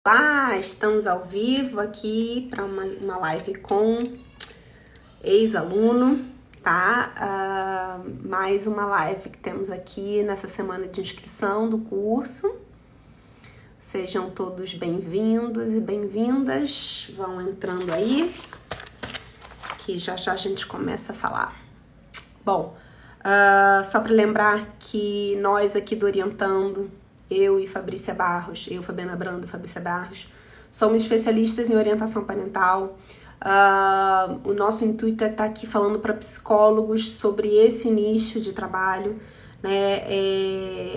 Olá, estamos ao vivo aqui para uma live com ex-aluno, tá? Mais uma live que temos aqui nessa semana de inscrição do curso. Sejam todos bem-vindos e bem-vindas. Vão entrando aí, que já já a gente começa a falar. Bom, só para lembrar que nós aqui do Orientando, eu e Fabrícia Barros, Fabiana Branda e Fabrícia Barros, somos especialistas em orientação parental. O nosso intuito é estar aqui falando para psicólogos sobre esse nicho de trabalho, né?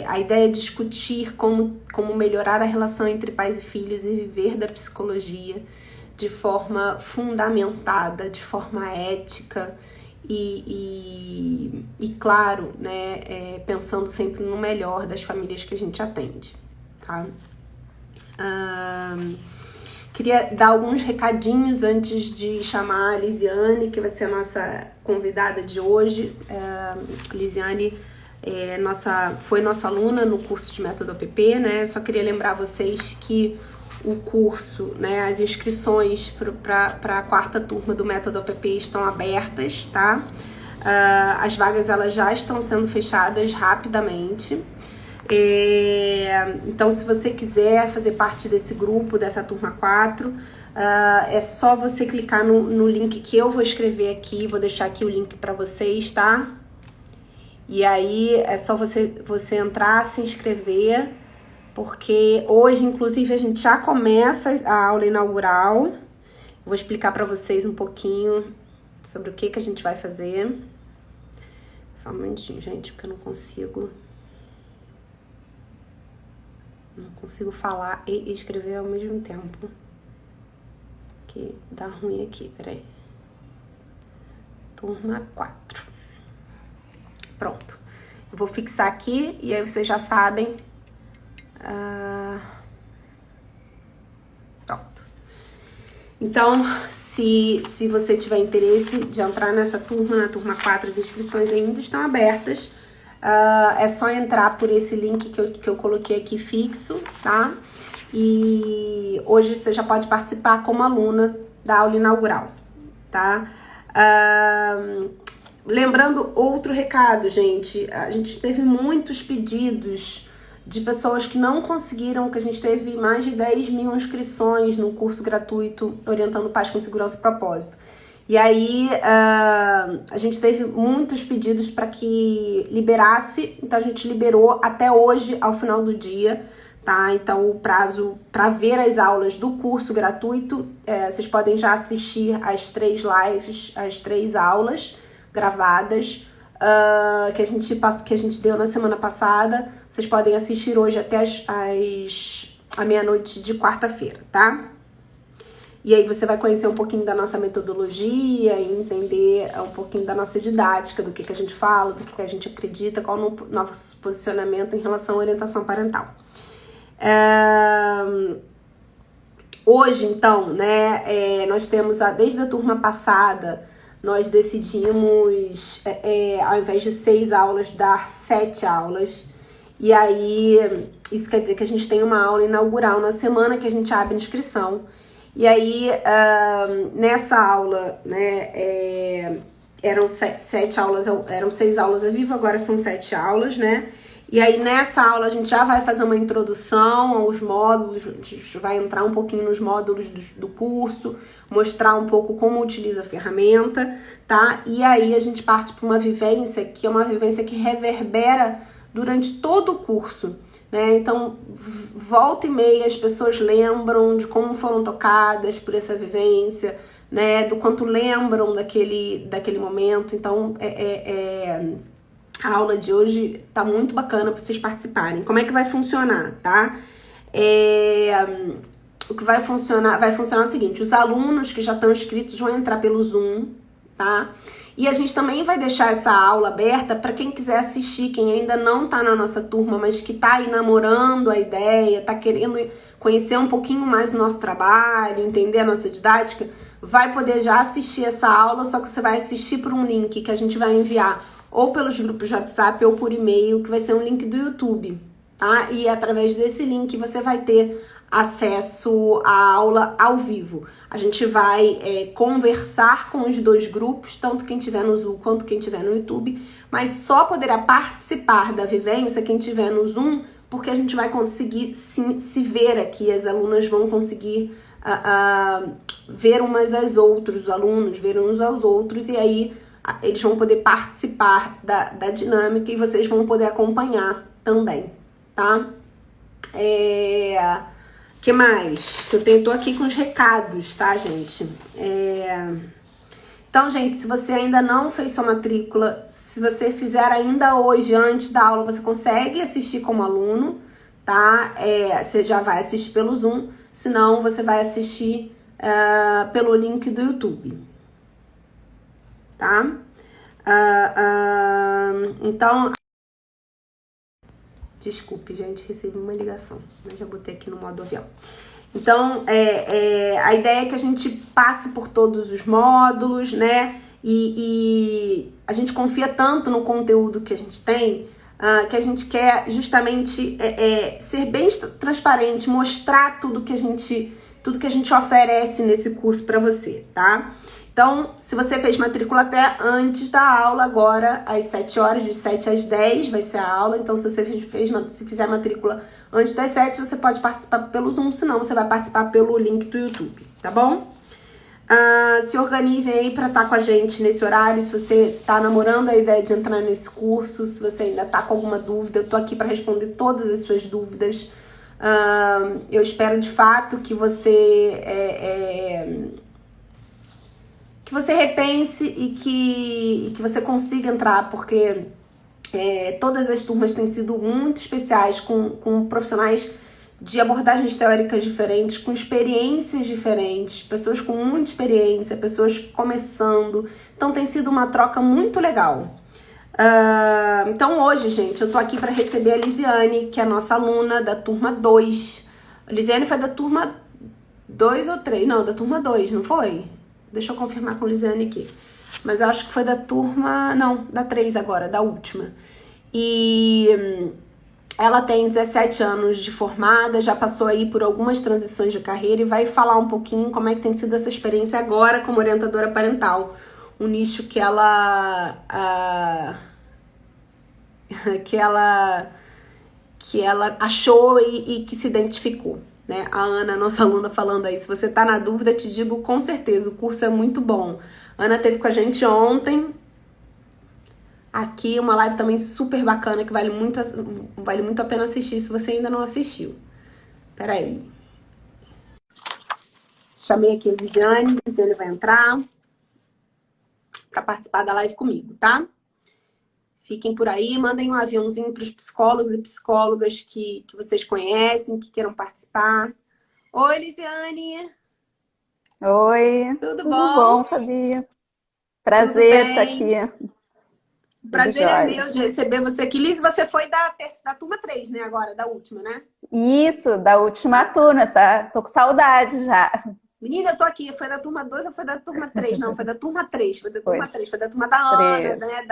A ideia é discutir como melhorar a relação entre pais e filhos e viver da psicologia de forma fundamentada, de forma ética e claro, né, pensando sempre no melhor das famílias que a gente atende, tá? Queria dar alguns recadinhos antes de chamar a Lisiane, que vai ser a nossa convidada de hoje. Lisiane foi nossa aluna no curso de Método APP, né? Só queria lembrar vocês que o curso, né, as inscrições para a quarta turma do Método APP estão abertas, tá? As vagas elas já estão sendo fechadas rapidamente. Então, se você quiser fazer parte desse grupo, dessa turma 4, é só você clicar no link que eu vou escrever aqui, vou deixar aqui o link para vocês, tá? E aí é só você entrar, se inscrever, porque hoje, inclusive, a gente já começa a aula inaugural. Vou explicar para vocês um pouquinho sobre o que a gente vai fazer. Só um minutinho, gente, porque eu não consigo falar e escrever ao mesmo tempo. Que dá ruim aqui, peraí. Turma 4. Pronto. Eu vou fixar aqui e aí vocês já sabem. Pronto. Então, se você tiver interesse de entrar nessa turma, na turma 4, as inscrições ainda estão abertas. É só entrar por esse link que eu coloquei aqui fixo, tá? E hoje você já pode participar como aluna da aula inaugural, tá? Lembrando outro recado, gente. A gente teve muitos pedidos de pessoas que não conseguiram, que a gente teve mais de 10 mil inscrições no curso gratuito Orientando Pais com Segurança e Propósito. E aí, a gente teve muitos pedidos para que liberasse, então a gente liberou até hoje, ao final do dia, tá? Então, o prazo para ver as aulas do curso gratuito, vocês podem já assistir as 3 lives, as 3 aulas gravadas, que a gente deu na semana passada. Vocês podem assistir hoje até a meia-noite de quarta-feira, tá? E aí você vai conhecer um pouquinho da nossa metodologia e entender um pouquinho da nossa didática, do que a gente fala, do que a gente acredita, qual o nosso posicionamento em relação à orientação parental. Hoje, então, né, nós temos, desde a turma passada, nós decidimos, ao invés de 6 aulas, dar 7 aulas. E aí, isso quer dizer que a gente tem uma aula inaugural na semana que a gente abre inscrição. E aí, nessa aula, né, eram 7 aulas, eram 6 aulas ao vivo, agora são 7 aulas, né? E aí, nessa aula, a gente já vai fazer uma introdução aos módulos, a gente vai entrar um pouquinho nos módulos do curso, mostrar um pouco como utiliza a ferramenta, tá? E aí, a gente parte para uma vivência, que é uma vivência que reverbera durante todo o curso, né? Então, volta e meia as pessoas lembram de como foram tocadas por essa vivência, né? Do quanto lembram daquele momento. Então, a aula de hoje tá muito bacana para vocês participarem. Como é que vai funcionar, tá? O que vai funcionar o seguinte: os alunos que já estão inscritos vão entrar pelo Zoom, tá? E a gente também vai deixar essa aula aberta para quem quiser assistir, quem ainda não tá na nossa turma, mas que tá aí namorando a ideia, tá querendo conhecer um pouquinho mais o nosso trabalho, entender a nossa didática, vai poder já assistir essa aula, só que você vai assistir por um link que a gente vai enviar ou pelos grupos de WhatsApp ou por e-mail, que vai ser um link do YouTube, tá? E através desse link você vai ter acesso à aula ao vivo. A gente vai conversar com os dois grupos, tanto quem estiver no Zoom quanto quem estiver no YouTube, mas só poderá participar da vivência quem estiver no Zoom, porque a gente vai conseguir se ver aqui, as alunas vão conseguir ver umas às outras, os alunos ver uns aos outros, e aí eles vão poder participar da dinâmica e vocês vão poder acompanhar também, tá? Que mais? Que eu tô aqui com os recados, tá, gente? Então, gente, se você ainda não fez sua matrícula, se você fizer ainda hoje, antes da aula, você consegue assistir como aluno, tá? Você já vai assistir pelo Zoom, senão você vai assistir pelo link do YouTube, tá? Então, desculpe, gente, recebi uma ligação, mas já botei aqui no modo avião. Então, a ideia é que a gente passe por todos os módulos, né? E a gente confia tanto no conteúdo que a gente tem, que a gente quer justamente ser bem transparente, mostrar tudo que a gente oferece nesse curso para você, tá? Então, se você fez matrícula até antes da aula, agora às 7 horas, de 7 às 10 vai ser a aula. Então, se você se fizer matrícula antes das 7, você pode participar pelo Zoom, senão você vai participar pelo link do YouTube, tá bom? Se organizem aí para estar com a gente nesse horário. Se você tá namorando a ideia de entrar nesse curso, se você ainda tá com alguma dúvida, eu tô aqui para responder todas as suas dúvidas. Eu espero de fato que você repense e que você consiga entrar, porque todas as turmas têm sido muito especiais, com profissionais de abordagens teóricas diferentes, com experiências diferentes, pessoas com muita experiência, pessoas começando. Então tem sido uma troca muito legal. Então hoje, gente, eu tô aqui para receber a Lisiane, que é a nossa aluna da turma 2. A Lisiane foi da turma 2 ou 3? Não, da turma 2, não foi? Deixa eu confirmar com a Lisiane aqui. Mas eu acho que foi da turma... Não, da 3 agora, da última. E ela tem 17 anos de formada, já passou aí por algumas transições de carreira e vai falar um pouquinho como é que tem sido essa experiência agora como orientadora parental. Um nicho que ela... que ela achou e que se identificou. Né? A Ana, nossa aluna, falando aí, se você tá na dúvida, te digo com certeza, o curso é muito bom. A Ana esteve com a gente ontem, aqui uma live também super bacana, que vale muito a pena assistir, se você ainda não assistiu. Peraí. Chamei aqui a Lisiane vai entrar para participar da live comigo, tá? Fiquem por aí, mandem um aviãozinho para os psicólogos e psicólogas que vocês conhecem, que queiram participar. Oi, Lisiane! Oi, Tudo tudo bom? bom, Fabi? Tudo Prazer estar bem? aqui. O Tudo prazer é jóia. meu de receber você aqui. Liz, você foi da turma 3, né? Agora, da última, né? Isso, da última Ah, tá. turma, tá? Tô com saudade já. Menina, eu tô aqui. Foi da turma 2 ou foi da turma 3? Não, foi da turma 3. Foi da Foi turma 3. Foi da turma da Ana, três. né?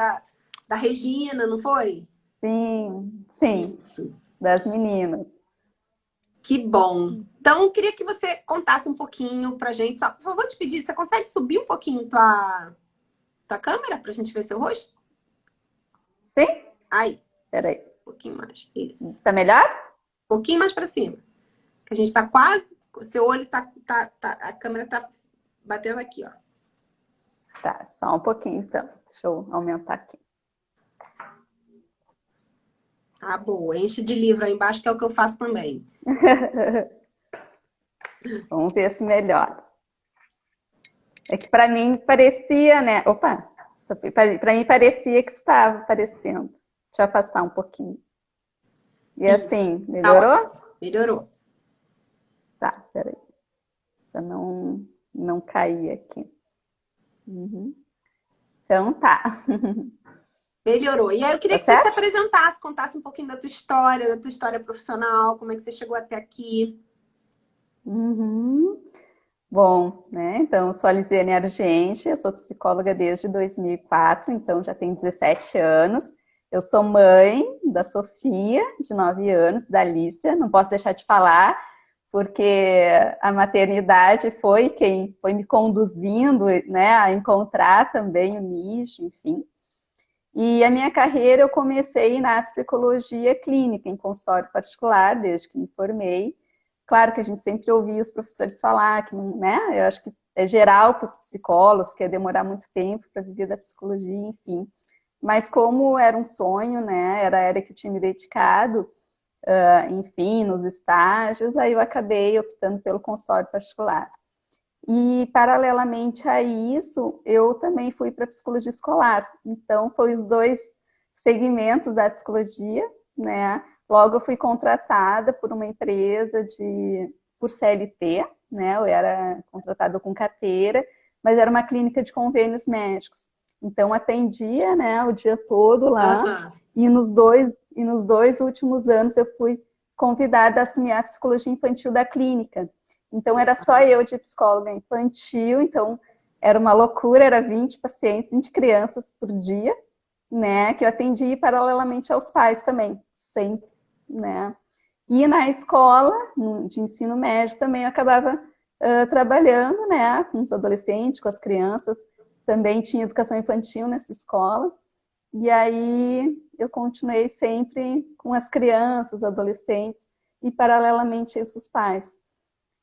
Da Regina, não foi? Sim, sim, Isso. das meninas. Que bom. Então, eu queria que você contasse um pouquinho pra gente. Só, por favor, te pedir, você consegue subir um pouquinho tua câmera pra gente ver seu rosto? Sim? Aí, Peraí. um pouquinho mais. Isso. Tá melhor? Um pouquinho mais pra cima. Que a gente tá quase. Seu olho a câmera tá batendo aqui, ó. Tá, só um pouquinho então. Deixa eu aumentar aqui. Ah, boa. Enche de livro aí embaixo, que é o que eu faço também. Vamos ver se melhora. É que para mim parecia, né? Opa! Para mim parecia que estava aparecendo. Deixa eu afastar um pouquinho. E Isso. assim, Tá melhorou? ótimo. Melhorou. Tá, peraí. Pra não cair aqui. Uhum. Então tá. Melhorou. E aí eu queria Tá que você se certo? apresentasse, contasse um pouquinho da tua história profissional, como é que você chegou até aqui. Uhum. Bom, né? Então, eu sou a Lisiane Argente, eu sou psicóloga desde 2004, então já tenho 17 anos. Eu sou mãe da Sofia, de 9 anos, da Alicia. Não posso deixar de falar, porque a maternidade foi quem foi me conduzindo, né, a encontrar também o nicho, enfim. E a minha carreira eu comecei na psicologia clínica, em consultório particular, desde que me formei. Claro que a gente sempre ouvia os professores falar que, né, eu acho que é geral para os psicólogos, que ia demorar muito tempo para viver da psicologia, enfim. Mas como era um sonho, né, era a área que eu tinha me dedicado, enfim, nos estágios, aí eu acabei optando pelo consultório particular. E, paralelamente a isso, eu também fui para a psicologia escolar. Então, foi os dois segmentos da psicologia, né? Logo, eu fui contratada por uma empresa por CLT, né? Eu era contratada com carteira, mas era uma clínica de convênios médicos. Então, atendia, né, o dia todo lá. Aham. E nos dois últimos anos, eu fui convidada a assumir a psicologia infantil da clínica. Então, era só eu de psicóloga infantil, então era uma loucura, era 20 pacientes, 20 crianças por dia, né, que eu atendi paralelamente aos pais também, sempre, né. E na escola de ensino médio também eu acabava trabalhando, né, com os adolescentes, com as crianças, também tinha educação infantil nessa escola, e aí eu continuei sempre com as crianças, adolescentes, e paralelamente isso os pais.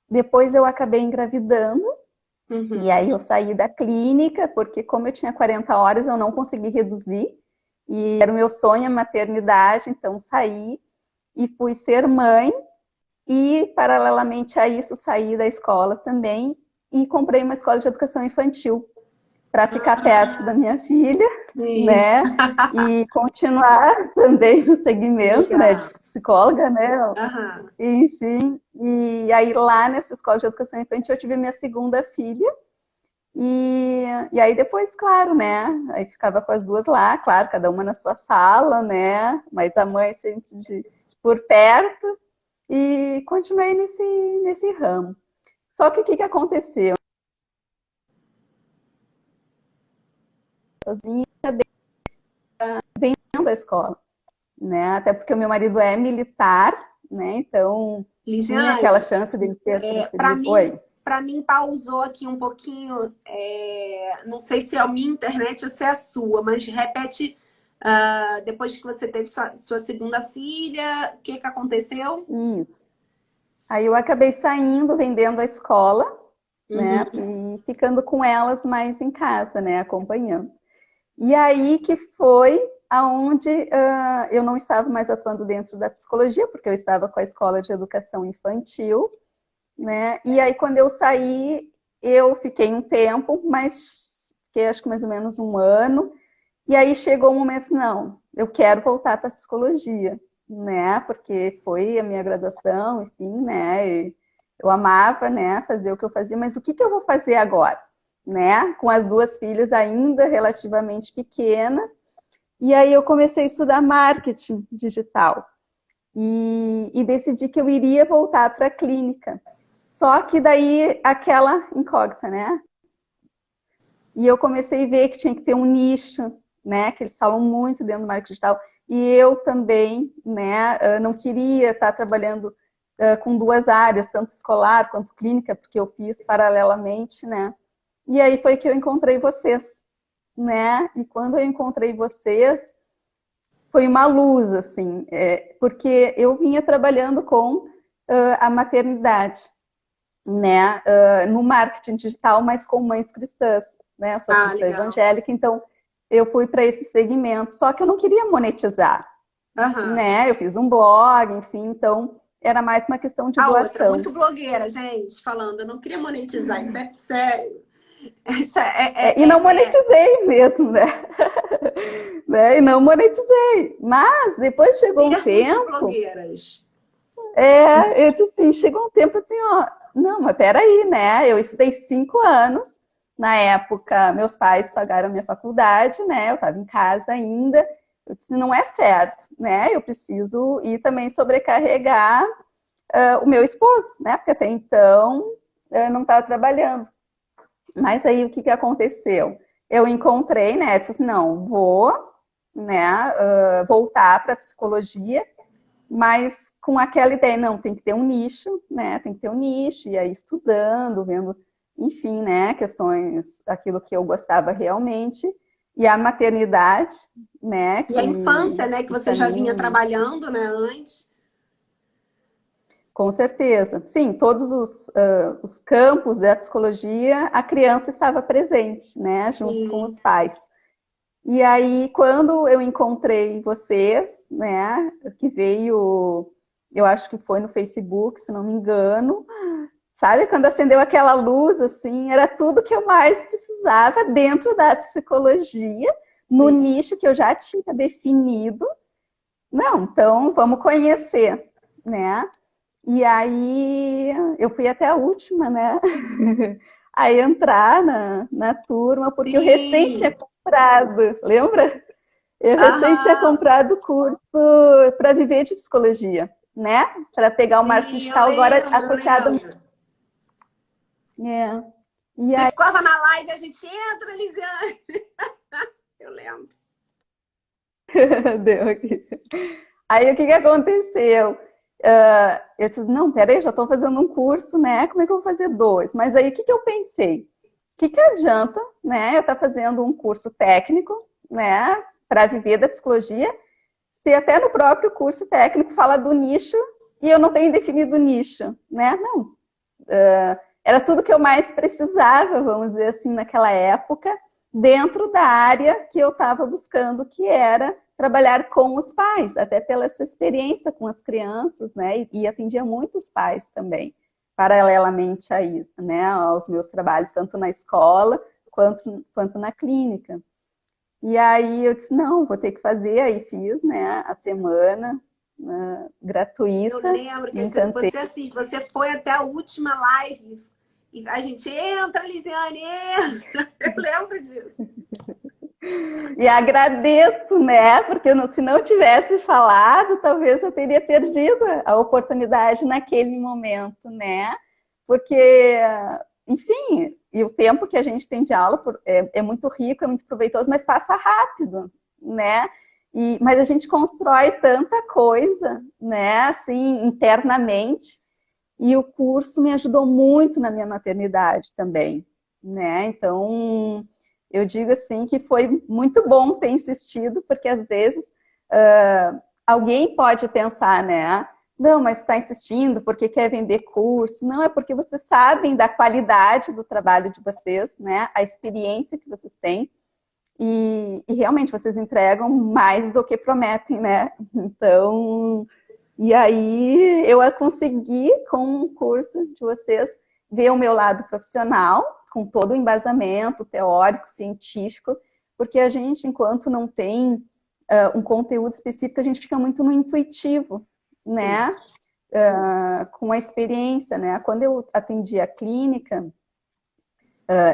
Depois eu acabei engravidando, e Uhum. aí eu saí da clínica, porque como eu tinha 40 horas, eu não consegui reduzir, e era o meu sonho a maternidade, então saí e fui ser mãe, e paralelamente a isso saí da escola também, e comprei uma escola de educação infantil, para ficar perto da Ah, minha filha, sim. né? E continuar também no segmento, né, de Legal. psicóloga, né? Aham. Enfim, e aí lá nessa escola de educação infantil eu tive minha segunda filha, e aí depois, claro, né, aí ficava com as duas lá, claro, cada uma na sua sala, né, mas a mãe sempre por perto, e continuei nesse ramo. Só que o que aconteceu? Sozinha, dentro da escola, né, até porque o meu marido é militar, né, então tinha aquela Ligiane, chance de ele ser para transferido. mim, Oi. para mim pausou aqui um pouquinho. Não sei se é a minha internet ou se é a sua, mas repete. Depois que você teve sua segunda filha, o que que aconteceu? Isso. Aí eu acabei saindo, vendendo a escola, né? Uhum. E ficando com elas mais em casa, né? Acompanhando. E aí que foi aonde eu não estava mais atuando dentro da psicologia, porque eu estava com a escola de educação infantil, né? E aí quando eu saí, eu fiquei um tempo, mas fiquei acho que mais ou menos um ano. E aí chegou o momento, não, eu quero voltar para a psicologia, né? Porque foi a minha graduação, enfim, né? E eu amava, né, fazer o que eu fazia, mas o que eu vou fazer agora, né? Com as duas filhas ainda relativamente pequenas. E aí eu comecei a estudar marketing digital e decidi que eu iria voltar para a clínica. Só que daí aquela incógnita, né? E eu comecei a ver que tinha que ter um nicho, né? Que eles falam muito dentro do marketing digital. E eu também, né? Não queria estar trabalhando com duas áreas, tanto escolar quanto clínica, porque eu fiz paralelamente, né? E aí foi que eu encontrei vocês, né? E quando eu encontrei vocês, foi uma luz, assim, porque eu vinha trabalhando com a maternidade, né, no marketing digital, mas com mães cristãs, né? Eu sou Ah, cristã legal. evangélica, então eu fui para esse segmento, só que eu não queria monetizar, Aham. né? Eu fiz um blog, enfim, então era mais uma questão de A outra, doação. muito blogueira, gente, falando, eu não queria monetizar, isso é sério. Isso E não monetizei mesmo, né? Né? E não monetizei. Mas depois chegou um termos de tempo, blogueiras. eu disse assim, chegou um tempo assim, ó, não, mas peraí, né? Eu estudei 5 anos. Na época, meus pais pagaram minha faculdade, né? Eu estava em casa ainda. Eu disse, não é certo, né? Eu preciso ir também sobrecarregar o meu esposo, né? Porque até então eu não estava trabalhando. Mas aí o que, que aconteceu? Eu encontrei, né? Eu disse, não, vou, né? Voltar para a psicologia, mas com aquela ideia, não, tem que ter um nicho, né? Tem que ter um nicho, e aí estudando, vendo, enfim, né? Questões, aquilo que eu gostava realmente, e a maternidade, né? E a infância, né, que você para já vinha mim, trabalhando, né, antes. com certeza. Sim, todos os campos da psicologia, a criança estava presente, né? Junto com Sim. os pais. E aí, quando eu encontrei vocês, né, que veio, eu acho que foi no Facebook, se não me engano, sabe, quando acendeu aquela luz, assim, era tudo que eu mais precisava dentro da psicologia, no Sim. nicho que eu já tinha definido. Não, então vamos conhecer, né? E aí eu fui até a última, né? A entrar na turma, porque eu recém tinha Sim. comprado, lembra? Eu recém tinha Aham. comprado o curso para viver de psicologia, né? Para pegar o marco Sim, eu fiscal agora lembro, eu associado. lembro. É. E Você aí, ficava na live, a gente entra, Lisiane. Eu lembro. deu aqui. Aí o que aconteceu? Eu disse, não, peraí, já estou fazendo um curso, né? Como é que eu vou fazer dois? Mas aí o que eu pensei? O que adianta, né? Eu estar fazendo um curso técnico, né? Para viver da psicologia, se até no próprio curso técnico fala do nicho e eu não tenho definido o nicho, né? Não. Era tudo que eu mais precisava, vamos dizer assim, naquela época, dentro da área que eu estava buscando, que era trabalhar com os pais, até pela essa experiência com as crianças, né? E atendia muitos pais também, paralelamente a isso, né? Aos meus trabalhos, tanto na escola quanto na clínica. E aí eu disse, não, vou ter que fazer, aí fiz, né, a semana Eu gratuita, lembro me que encantei. você foi até a última live e a gente entra, Lisiane, entra. Eu lembro disso. E agradeço, né? Porque se não tivesse falado, talvez eu teria perdido a oportunidade naquele momento, né? Porque, enfim, e o tempo que a gente tem de aula é muito rico, é muito proveitoso, mas passa rápido, né? Mas a gente constrói tanta coisa, né? Assim, internamente. E o curso me ajudou muito na minha maternidade também, né? Então, eu digo assim que foi muito bom ter insistido, porque às vezes alguém pode pensar, né? Não, mas está insistindo porque quer vender curso. Não, é porque vocês sabem da qualidade do trabalho de vocês, né? A experiência que vocês têm. E realmente vocês entregam mais do que prometem, né? Então, e aí eu consegui, com o curso de vocês, ver o meu lado profissional, com todo o embasamento teórico, científico, porque a gente, enquanto não tem um conteúdo específico, a gente fica muito no intuitivo, Sim. né? Com a experiência, né? Quando eu atendi a clínica,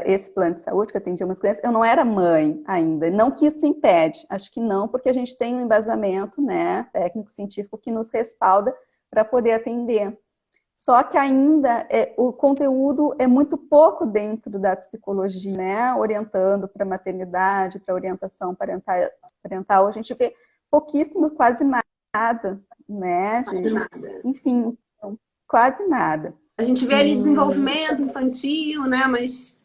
esse plano de saúde, que eu atendia umas crianças, eu não era mãe ainda. Não que isso impede, acho que não, porque a gente tem um embasamento, né, técnico-científico que nos respalda para poder atender. Só que ainda o conteúdo é muito pouco dentro da psicologia, né, orientando para maternidade, para orientação parental, a gente vê pouquíssimo, quase nada, né, Quase nada. enfim, quase nada. A gente vê ali E desenvolvimento infantil, né? Mas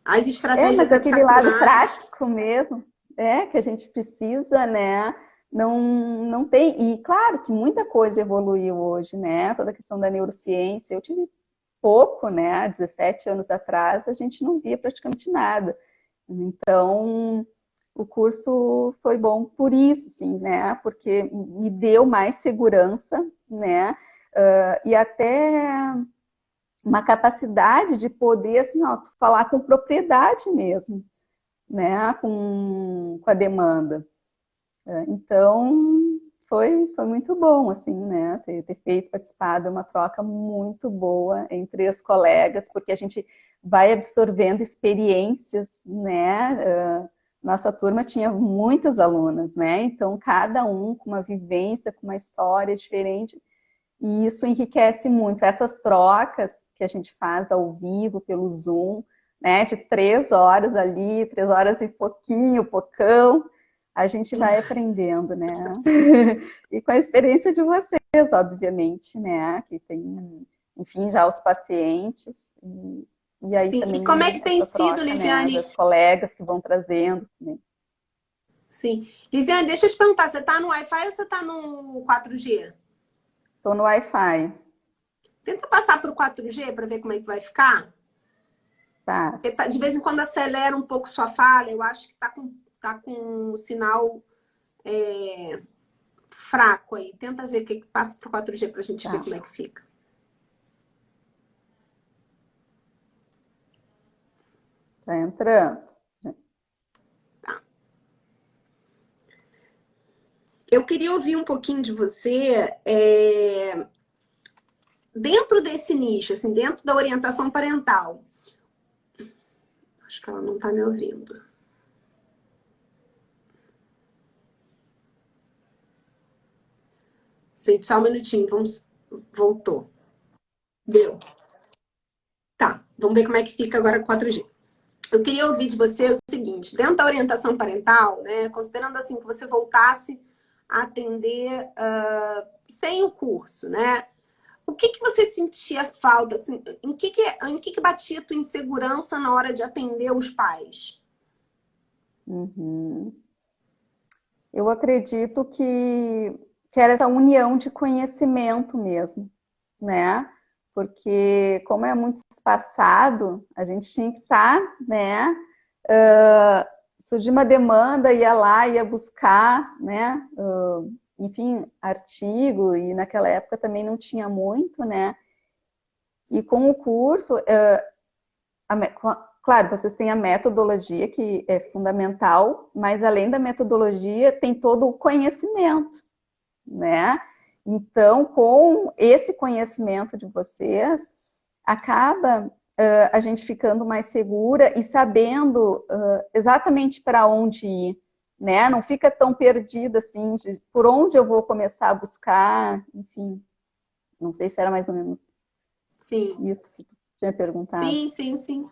as estratégias mas aquele lado educacionais. prático mesmo, que a gente precisa, né? Não tem. E claro que muita coisa evoluiu hoje, né? Toda a questão da neurociência. Eu tive pouco, né? Há 17 anos atrás, a gente não via praticamente nada. Então, o curso foi bom por isso, sim, né? Porque me deu mais segurança, né? E até uma capacidade de poder, assim, ó, falar com propriedade mesmo, né, com a demanda. Então, foi muito bom, assim, né, ter feito, participado, é uma troca muito boa entre os colegas, porque a gente vai absorvendo experiências, né, nossa turma tinha muitas alunas, né, então cada um com uma vivência, com uma história diferente, e isso enriquece muito. Essas trocas que a gente faz ao vivo, pelo Zoom, né, de 3 horas ali, 3 horas e pouquinho, pocão, a gente vai aprendendo, né? E com a experiência de vocês, obviamente, né? Que tem, enfim, já os pacientes. E aí Sim, e como é que também tem essa sido, troca, né? Lisiane? Das colegas que vão trazendo. Né? Sim. Lisiane, deixa eu te perguntar, você tá no Wi-Fi ou você tá no 4G? Tô no Wi-Fi, Tenta passar pro 4G para ver como é que vai ficar. Porque passo. de vez em quando acelera um pouco sua fala, eu acho que tá com o sinal fraco aí. Tenta ver o que passa pro 4G pra gente ver Tá, como é que fica. tá entrando. Tá. Eu queria ouvir um pouquinho de você dentro desse nicho, assim, dentro da orientação parental. Acho que ela não tá me ouvindo. Gente, só um minutinho, vamos. Voltou. Deu. Tá, vamos ver como é que fica agora com 4G. Eu queria ouvir de você o seguinte, dentro da orientação parental, né, considerando assim que você voltasse a atender sem o curso, né? O que você sentia falta? Assim, em que batia a tua insegurança na hora de atender os pais? Uhum. Eu acredito que era essa união de conhecimento mesmo, né? Porque como é muito espaçado, a gente tinha que estar, né? Surgia uma demanda, ia lá, ia buscar, né? Enfim, artigo, e naquela época também não tinha muito, né? E com o curso, claro, vocês têm a metodologia que é fundamental, mas além da metodologia tem todo o conhecimento, né? Então, com esse conhecimento de vocês, acaba a gente ficando mais segura e sabendo exatamente para onde ir, né? Não fica tão perdida assim de por onde eu vou começar a buscar, enfim. Não sei se era mais ou menos Sim, isso que tu tinha perguntado. sim, sim, sim.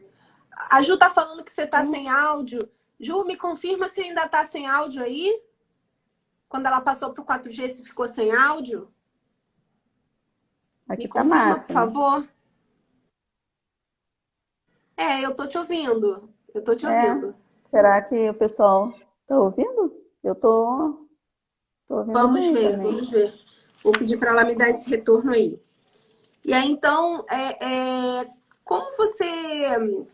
A Ju tá falando que você tá sem áudio. Ju, me confirma se ainda tá sem áudio aí? Quando ela passou pro 4G, se ficou sem áudio? Me Aqui tá confirma, por máximo. favor. Eu tô te ouvindo. Eu tô te É, ouvindo. será que o pessoal tá ouvindo? Eu tô ouvindo Vamos bem ver, também. vamos ver. Vou pedir para ela me dar esse retorno aí. E aí, então, como você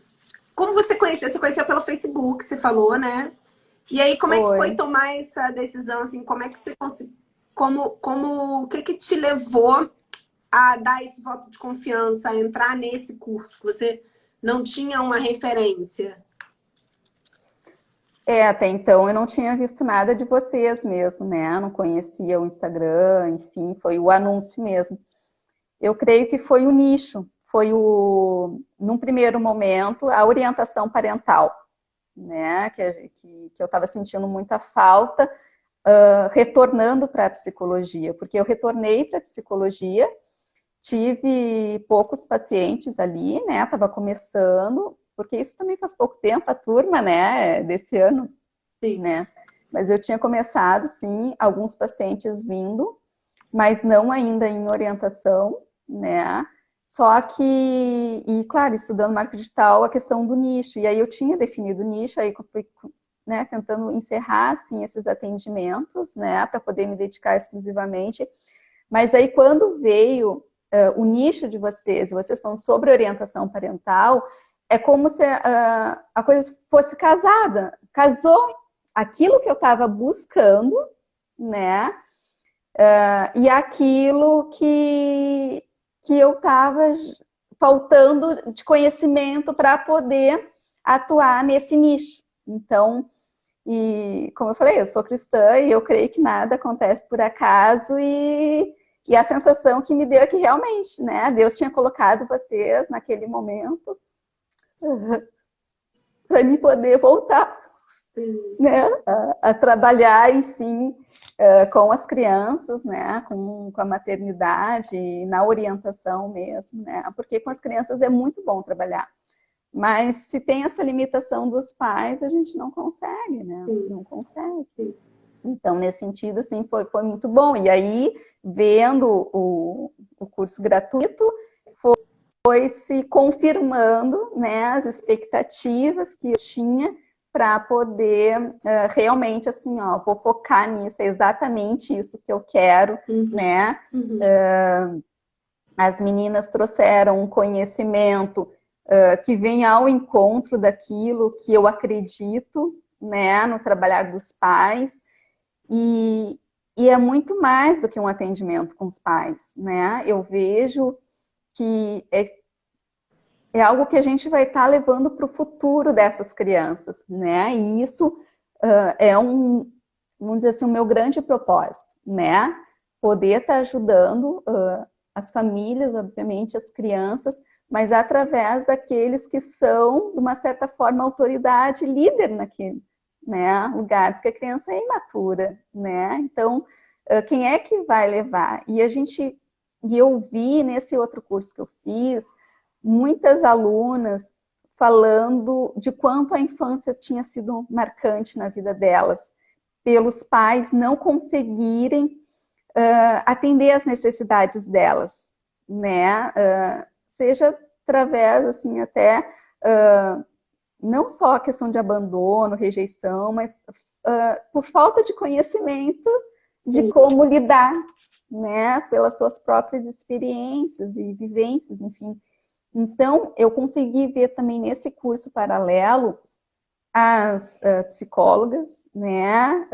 como você conheceu? Você conheceu pelo Facebook, você falou, né? E aí, como é que Foi. foi tomar essa decisão? Assim, como é que você conseguiu? O que te levou a dar esse voto de confiança, a entrar nesse curso que você não tinha uma referência? Até então eu não tinha visto nada de vocês mesmo, né? Não conhecia o Instagram, enfim, foi o anúncio mesmo. Eu creio que foi o nicho, num primeiro momento, a orientação parental, né? Que eu estava sentindo muita falta, retornando para a psicologia, porque eu retornei para a psicologia, tive poucos pacientes ali, né? Estava começando, porque isso também faz pouco tempo, a turma, né? Desse ano, Sim. né? Mas eu tinha começado, sim, alguns pacientes vindo, mas não ainda em orientação, né? Só que, e claro, estudando marketing digital, a questão do nicho. E aí eu tinha definido o nicho, aí eu fui, né, tentando encerrar, assim, esses atendimentos, né, para poder me dedicar exclusivamente. Mas aí quando veio o nicho de vocês falando sobre orientação parental, é como se a coisa fosse casada. Casou aquilo que eu estava buscando, né? E aquilo que eu estava faltando de conhecimento para poder atuar nesse nicho. Então, e como eu falei, eu sou cristã e eu creio que nada acontece por acaso e a sensação que me deu é que realmente, né, Deus tinha colocado vocês naquele momento para me poder voltar, né, a trabalhar, enfim, com as crianças, né, com a maternidade, na orientação mesmo, né, porque com as crianças é muito bom trabalhar. Mas se tem essa limitação dos pais, a gente não consegue, né? Não consegue. Então, nesse sentido, assim, foi muito bom. E aí, vendo o curso gratuito, foi se confirmando, né, as expectativas que eu tinha para poder realmente, assim, ó, vou focar nisso, é exatamente isso que eu quero, né? As meninas trouxeram um conhecimento que vem ao encontro daquilo que eu acredito, né, no trabalhar dos pais, e é muito mais do que um atendimento com os pais, né? Eu vejo que é algo que a gente vai estar levando para o futuro dessas crianças, né? E isso é vamos dizer assim, o meu grande propósito, né? Poder estar ajudando as famílias, obviamente, as crianças, mas através daqueles que são, de uma certa forma, autoridade, líder naquele, né, lugar, porque a criança é imatura, né? Então, quem é que vai levar? E eu vi nesse outro curso que eu fiz, muitas alunas falando de quanto a infância tinha sido marcante na vida delas, pelos pais não conseguirem atender às necessidades delas, né? Seja através, assim, até não só a questão de abandono, rejeição, mas por falta de conhecimento de como lidar, né? Pelas suas próprias experiências e vivências, enfim. Então, eu consegui ver também nesse curso paralelo as psicólogas, né,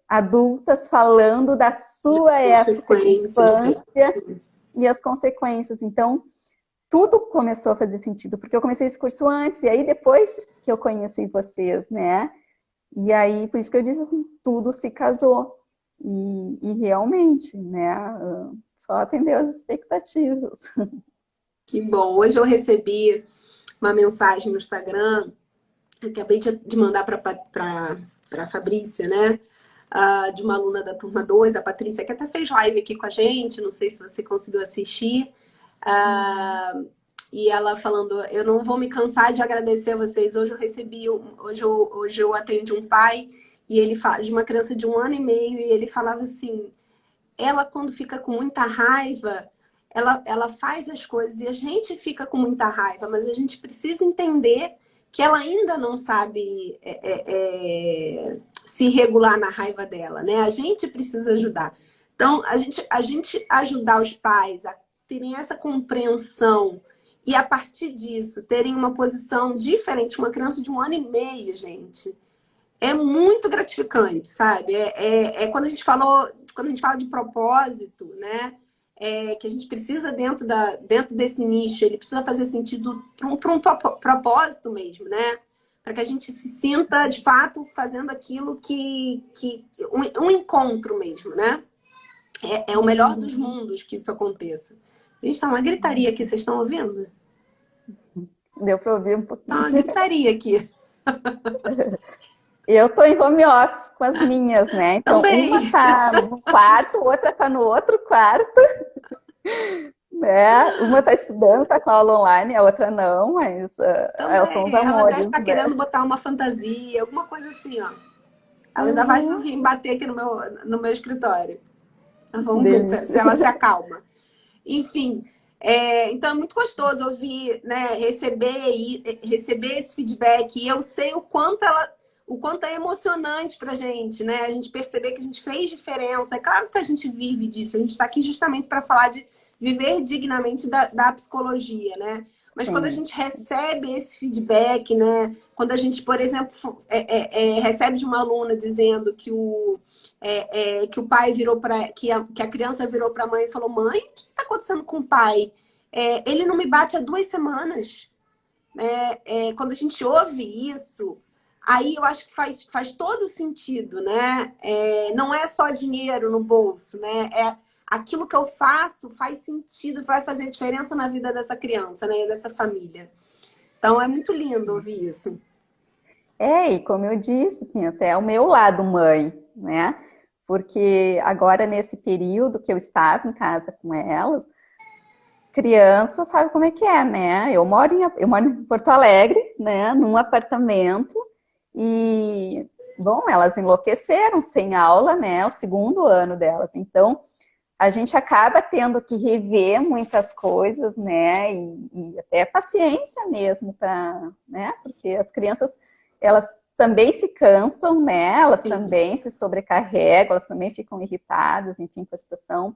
adultas falando da sua época de Consequências, né? infância e as consequências. Então, tudo começou a fazer sentido, porque eu comecei esse curso antes, e aí depois que eu conheci vocês, né? E aí, por isso que eu disse assim, tudo se casou. E realmente, né, só atendeu as expectativas. Que bom. Hoje eu recebi uma mensagem no Instagram, acabei de mandar para a Fabrícia, né? De uma aluna da turma 2, a Patrícia, que até fez live aqui com a gente, não sei se você conseguiu assistir. E ela falando, eu não vou me cansar de agradecer a vocês. Hoje eu recebi, hoje eu atendi um pai, e ele fala de uma criança de 1 ano e meio, e ele falava assim, ela quando fica com muita raiva, ela faz as coisas e a gente fica com muita raiva, mas a gente precisa entender que ela ainda não sabe se regular na raiva dela, né? A gente precisa ajudar. Então, a gente ajudar os pais a terem essa compreensão e, a partir disso, terem uma posição diferente. Uma criança de 1 ano e meio, gente, é muito gratificante, sabe? Quando a gente fala de propósito, né? Que a gente precisa dentro desse nicho, ele precisa fazer sentido para um propósito mesmo, né? Para que a gente se sinta, de fato, fazendo aquilo um encontro mesmo, né? É o melhor dos mundos que isso aconteça. Gente, tá uma gritaria aqui, vocês estão ouvindo? Deu para ouvir um pouquinho. Tá uma gritaria aqui. Eu estou em home office com as minhas, né? Então, Também. uma está no quarto, outra está no outro quarto, né? Uma está estudando, está com a aula online, a outra não, mas elas são os Também. Ela deve amores, estar né? querendo botar uma fantasia, alguma coisa assim, ó. Ela ainda vai vir bater aqui no meu escritório. Vamos ver se ela se acalma. Enfim, então é muito gostoso ouvir, né, receber esse feedback. E eu sei o quanto é emocionante pra gente, né? A gente perceber que a gente fez diferença. É claro que a gente vive disso. A gente está aqui justamente para falar de viver dignamente da psicologia, né? Mas quando a gente recebe esse feedback, né? Quando a gente, por exemplo, recebe de uma aluna dizendo que que o pai virou que a criança virou para a mãe e falou: mãe, o que está acontecendo com o pai? Ele não me bate há 2 semanas. Quando a gente ouve isso, aí eu acho que faz todo sentido, né? Não é só dinheiro no bolso, né? Aquilo que eu faço faz sentido, vai fazer diferença na vida dessa criança, né? Dessa família. Então é muito lindo ouvir isso. E como eu disse, assim, até o meu lado mãe, né? Porque agora, nesse período que eu estava em casa com elas, criança sabe como é que é, né? Eu moro em Porto Alegre, né? Num apartamento e, bom, elas enlouqueceram sem aula, né? O segundo ano delas. Então, a gente acaba tendo que rever muitas coisas, né? E até paciência mesmo, para, né? Porque as crianças, elas também se cansam, né? Elas Sim. também se sobrecarregam, elas também ficam irritadas, enfim, com a situação.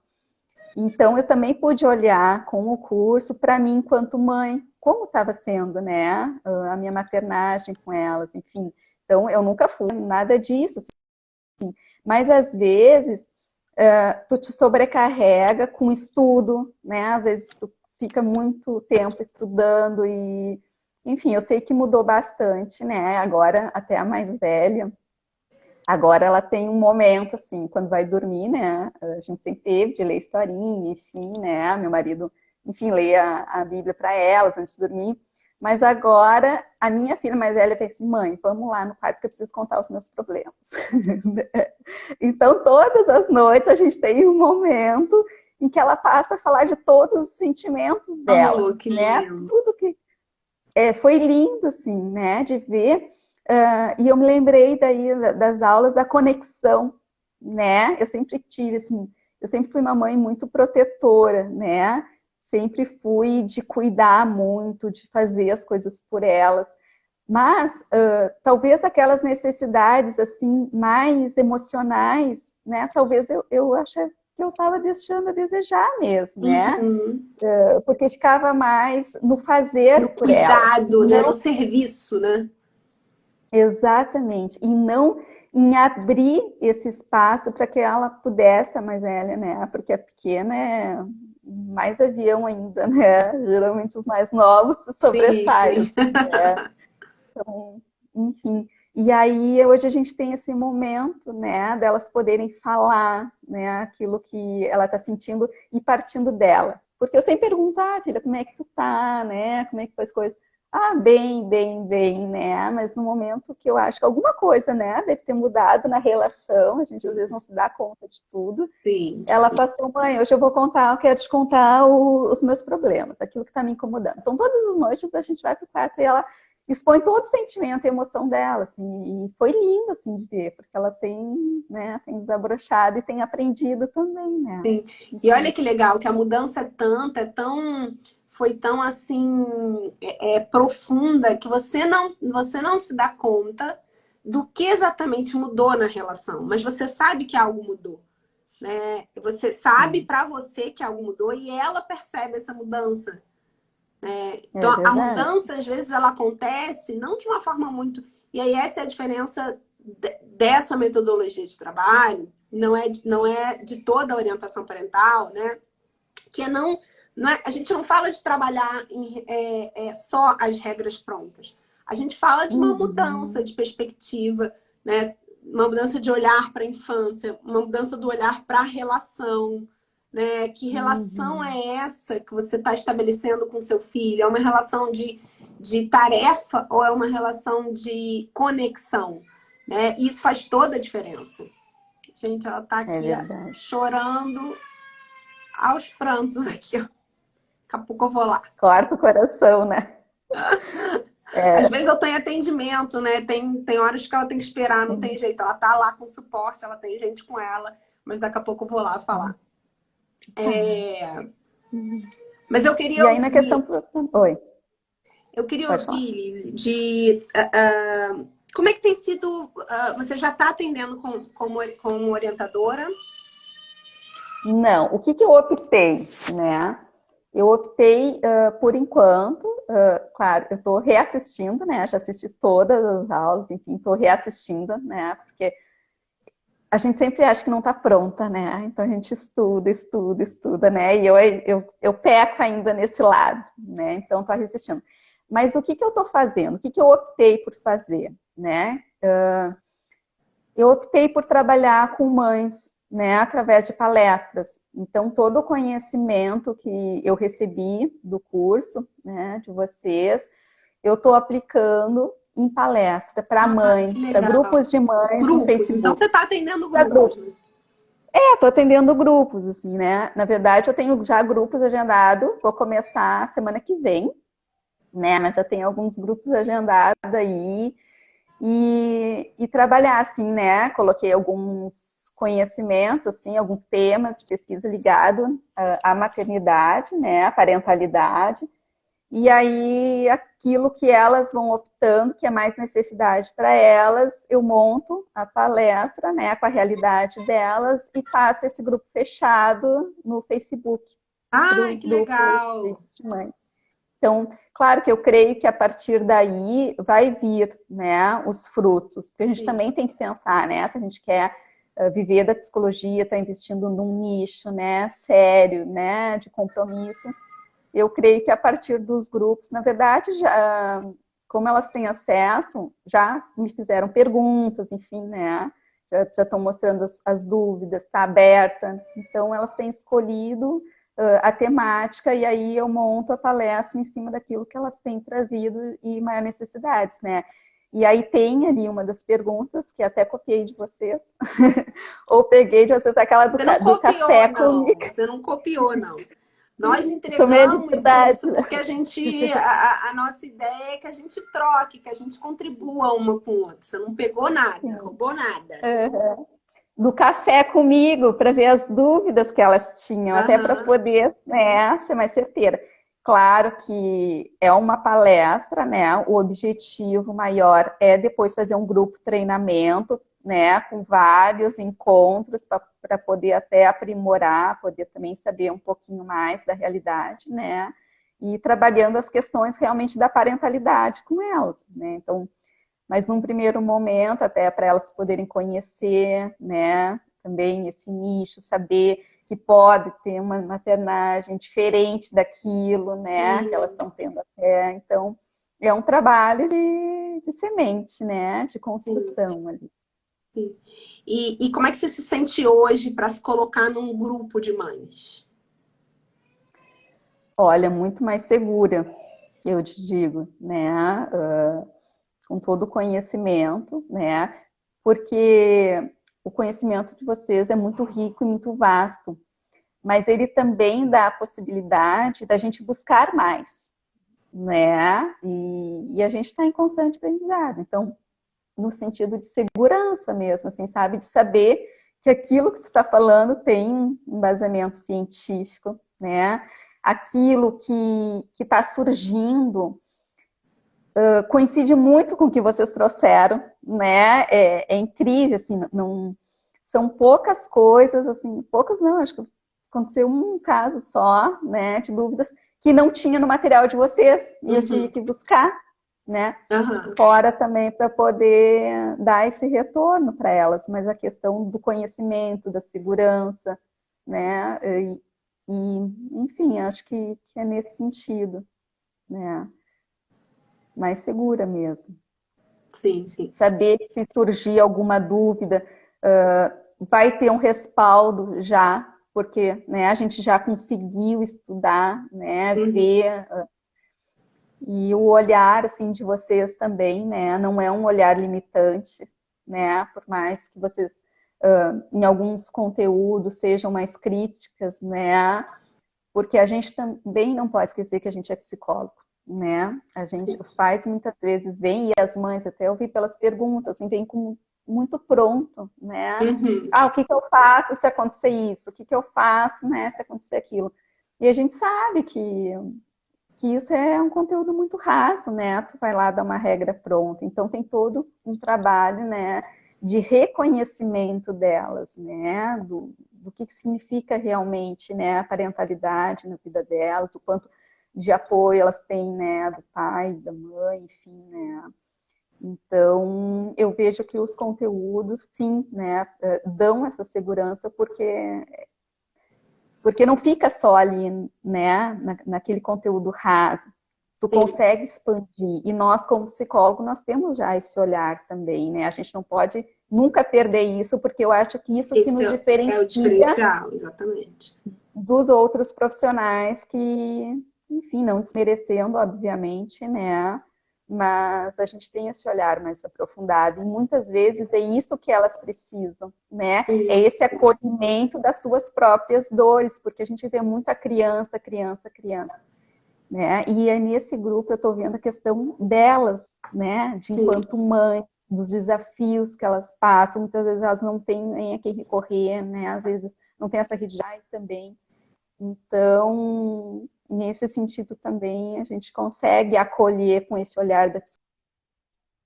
Então, eu também pude olhar com o curso, para mim, enquanto mãe, como estava sendo, né? A minha maternagem com elas, enfim. Então, eu nunca fui nada disso, assim. Mas, às vezes, tu te sobrecarrega com estudo, né? Às vezes, tu fica muito tempo estudando e... Enfim, eu sei que mudou bastante, né? Agora, até a mais velha, agora ela tem um momento, assim, quando vai dormir, né? A gente sempre teve de ler historinha, enfim, né? Meu marido, enfim, lê a Bíblia para elas antes de dormir. Mas agora a minha filha mais velha fez assim, mãe, vamos lá no quarto que eu preciso contar os meus problemas. Então, todas as noites a gente tem um momento em que ela passa a falar de todos os sentimentos dela, Oh, que né? lindo. Tudo que foi lindo, assim, né, de ver. E eu me lembrei daí das aulas da conexão, né? Eu sempre tive, assim, eu sempre fui uma mãe muito protetora, né? Sempre fui de cuidar muito, de fazer as coisas por elas. Mas talvez aquelas necessidades assim mais emocionais, né? Talvez eu ache que eu estava deixando a desejar mesmo, né? Uhum. Porque ficava mais no fazer No por elas e cuidado, né? No não serviço, né? exatamente e não em abrir esse espaço para que ela pudesse, a mais velha, né? Porque a pequena é mais avião ainda, né? Geralmente os mais novos se Sim, sobressaem, sim. assim, né? Então, enfim. E aí hoje a gente tem esse momento, né, delas poderem falar, né, aquilo que ela está sentindo e partindo dela. Porque eu sempre pergunto, filha, como é que tu tá, né? Como é que foi as coisas? Bem, bem, bem, né? Mas no momento que eu acho que alguma coisa, né, deve ter mudado na relação, a gente às vezes não se dá conta de tudo. Sim, Ela sim. passou, mãe, hoje eu vou contar, eu quero te contar os meus problemas, aquilo que está me incomodando. Então, todas as noites a gente vai para o quarto e ela expõe todo o sentimento e emoção dela, assim, e foi lindo, assim, de ver, porque ela tem, né, tem desabrochado e tem aprendido também, né? Sim. E olha Enfim, que legal, que a mudança é tanta, foi tão assim, profunda, que você não se dá conta do que exatamente mudou na relação, mas você sabe que algo mudou, né? Você sabe sim, para você que algo mudou e ela percebe essa mudança. é Então, a verdade. mudança, às vezes, ela acontece não de uma forma muito. E aí, essa é a diferença dessa metodologia de trabalho, não é de toda a orientação parental, né? Que a gente não fala de trabalhar só as regras prontas. A gente fala de uma mudança Uhum, de perspectiva, né? Uma mudança de olhar para a infância, uma mudança do olhar para a relação, né? Que relação uhum, é essa que você está estabelecendo com seu filho? É uma relação de tarefa ou é uma relação de conexão? Né? Isso faz toda a diferença. Gente, ela está é aqui ó, verdade. chorando aos prantos aqui, ó. Daqui a pouco eu vou lá. Corta o coração, né? Às É, vezes eu tô em atendimento, né? Tem horas que ela tem que esperar, não tem sim. jeito. Ela tá lá com suporte, ela tem gente com ela, mas daqui a pouco eu vou lá falar. Tá. É... Mas E aí na questão profissional. Oi, eu queria pode falar. ouvir, Liz, de como é que tem sido. Você já está atendendo como orientadora? Não, o que que eu optei, né? Eu optei, por enquanto, claro, eu estou reassistindo, né? Já assisti todas as aulas, enfim, estou reassistindo, né? Porque a gente sempre acha que não está pronta, né? Então a gente estuda, estuda, estuda, né? E eu peco ainda nesse lado, né? Então estou reassistindo. Mas o que que eu estou fazendo? O que que eu optei por fazer, né? Eu optei por trabalhar com mães, né, através de palestras. Então, todo o conhecimento que eu recebi do curso, né, de vocês, eu estou aplicando em palestra para Ah, que mães, para legal. grupos de mães no Grupos. Então Facebook, você está atendendo para grupos, grupos. né? Tô atendendo grupos, assim, né? Na verdade, eu tenho já grupos agendados, vou começar semana que vem, né? Mas já tenho alguns grupos agendados aí e trabalhar, assim, né? Coloquei alguns conhecimentos, assim, alguns temas de pesquisa ligados à maternidade, né? À parentalidade. E aí, aquilo que elas vão optando, que é mais necessidade para elas, eu monto a palestra, né, com a realidade delas e passo esse grupo fechado no Facebook para Ai, os que grupos legal! de mãe. Então, claro que eu creio que a partir daí vai vir, né, os frutos, porque a gente Sim. também tem que pensar, né, se a gente quer viver da psicologia, está investindo num nicho, né, sério, né, de compromisso. Eu creio que a partir dos grupos, na verdade, já, como elas têm acesso, já me fizeram perguntas, enfim, né? Já estão mostrando as dúvidas, está aberta. Então, elas têm escolhido a temática e aí eu monto a palestra em cima daquilo que elas têm trazido e maior necessidades, né? E aí tem ali uma das perguntas, que até copiei de vocês, ou peguei de vocês, aquela Você não do copiou, café comigo. não. Você não copiou, não. Nós Tomei entregamos liberdade. isso porque a nossa ideia é que a gente troque, que a gente contribua uma com a outra. Você não pegou nada, Sim. roubou nada. Do café comigo para ver as dúvidas que elas tinham, até para Aham. poder, né, ser mais certeira. Claro que é uma palestra, né? O objetivo maior é depois fazer um grupo treinamento, né, com vários encontros para poder até aprimorar, poder também saber um pouquinho mais da realidade, né? E trabalhando as questões realmente da parentalidade com elas, né? Então, mas num primeiro momento, até para elas poderem conhecer, né, também esse nicho, saber que pode ter uma maternagem diferente daquilo, né, que elas Sim, estão tendo até. Então, é um trabalho de semente, né, de sim, construção ali. sim. E como é que você se sente hoje para se colocar num grupo de mães? Olha, muito mais segura, eu te digo, né, com todo o conhecimento, né, porque o conhecimento de vocês é muito rico e muito vasto, mas ele também dá a possibilidade da gente buscar mais, né? E a gente está em constante aprendizado. Então, no sentido de segurança mesmo, assim, sabe? De saber que aquilo que tu está falando tem um embasamento científico, né? Aquilo que está surgindo coincide muito com o que vocês trouxeram, né? É incrível, assim, não são poucas coisas, assim, poucas não, acho que aconteceu um caso só, né, de dúvidas que não tinha no material de vocês e eu tive Uhum. que buscar, né? Aham. Fora também para poder dar esse retorno para elas, mas a questão do conhecimento, da segurança, né? Enfim, acho que é nesse sentido, né? Mais segura mesmo. Sim, sim. Saber que se surgir alguma dúvida, vai ter um respaldo já, porque né, a gente já conseguiu estudar, né, Uhum. ver, e o olhar assim de vocês também, né, não é um olhar limitante, né, por mais que vocês em alguns conteúdos sejam mais críticas, né, porque a gente também não pode esquecer que a gente é psicólogo, né? Os pais muitas vezes vêm, e as mães, até eu vi pelas perguntas, assim, vêm com muito pronto, né? Uhum. Ah, o que eu faço se acontecer isso? O que eu faço, né, se acontecer aquilo? E a gente sabe que isso é um conteúdo muito raso, né? Tu vai lá dar uma regra pronta. Então tem todo um trabalho, né, de reconhecimento delas, né, do que significa realmente, né, a parentalidade na vida delas, o quanto de apoio elas têm, né, do pai, da mãe, enfim, né. Então, eu vejo que os conteúdos, sim, né, dão essa segurança porque não fica só ali, né, naquele conteúdo raso. Tu Sim. consegue expandir. E nós, como psicólogo, nós temos já esse olhar também, né? A gente não pode nunca perder isso, porque eu acho que isso que Esse nos é o diferencia diferencial, exatamente. dos outros profissionais que, enfim, não desmerecendo, obviamente, né? mas a gente tem esse olhar mais aprofundado e muitas vezes é isso que elas precisam, né? É esse acolhimento das suas próprias dores, porque a gente vê muita criança, né? E é nesse grupo eu estou vendo a questão delas, né? De Sim. enquanto mães, dos desafios que elas passam, muitas vezes elas não têm nem a quem recorrer, né? Às vezes não tem essa rede também. Então, nesse sentido também, a gente consegue acolher com esse olhar da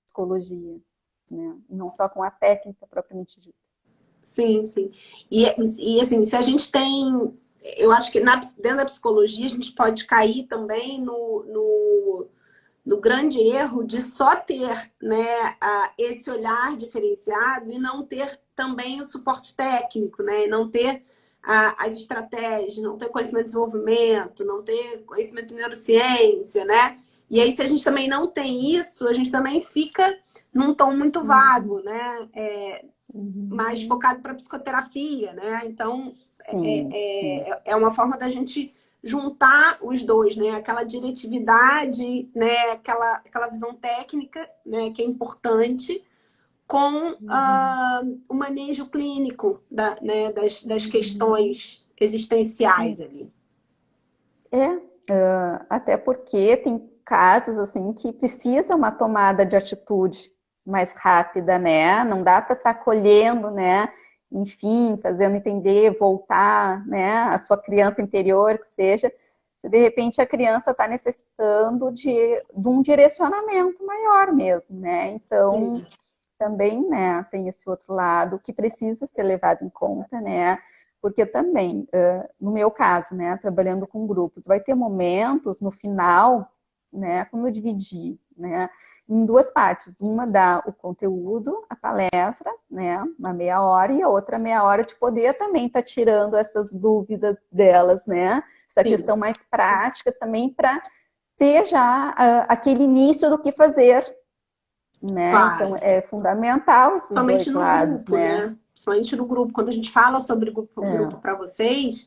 psicologia, né? Não só com a técnica propriamente dita. Sim, sim. E assim, se a gente tem. Eu acho que dentro da psicologia a gente pode cair também no grande erro de só ter, né, esse olhar diferenciado e não ter também o suporte técnico, né? E não ter as estratégias, não ter conhecimento de desenvolvimento, não ter conhecimento de neurociência, né? E aí, se a gente também não tem isso, a gente também fica num tom muito vago, né? Mais focado para psicoterapia, né? Então, Sim, sim. é uma forma da gente juntar os dois, né? Aquela diretividade, né? Aquela visão técnica, né? Que é importante, com o manejo clínico né? das questões existenciais ali. Até porque tem casos assim que precisa uma tomada de atitude mais rápida, né? Não dá para estar colhendo, né? Enfim, fazendo entender, voltar, né? A sua criança interior, que seja. Se de repente a criança está necessitando de um direcionamento maior mesmo, né? Então, também, né, tem esse outro lado que precisa ser levado em conta, né? Porque também, no meu caso, né, trabalhando com grupos, vai ter momentos no final, né, como eu dividi, né, em duas partes. Uma dá o conteúdo, a palestra, né, uma meia hora, e a outra meia hora de poder também estar tirando essas dúvidas delas, né? Essa questão mais prática também para ter já aquele início do que fazer, né? Claro. Então é fundamental esses Principalmente dois no lados, grupo, né? né? Principalmente no grupo. Quando a gente fala sobre grupo É. para vocês,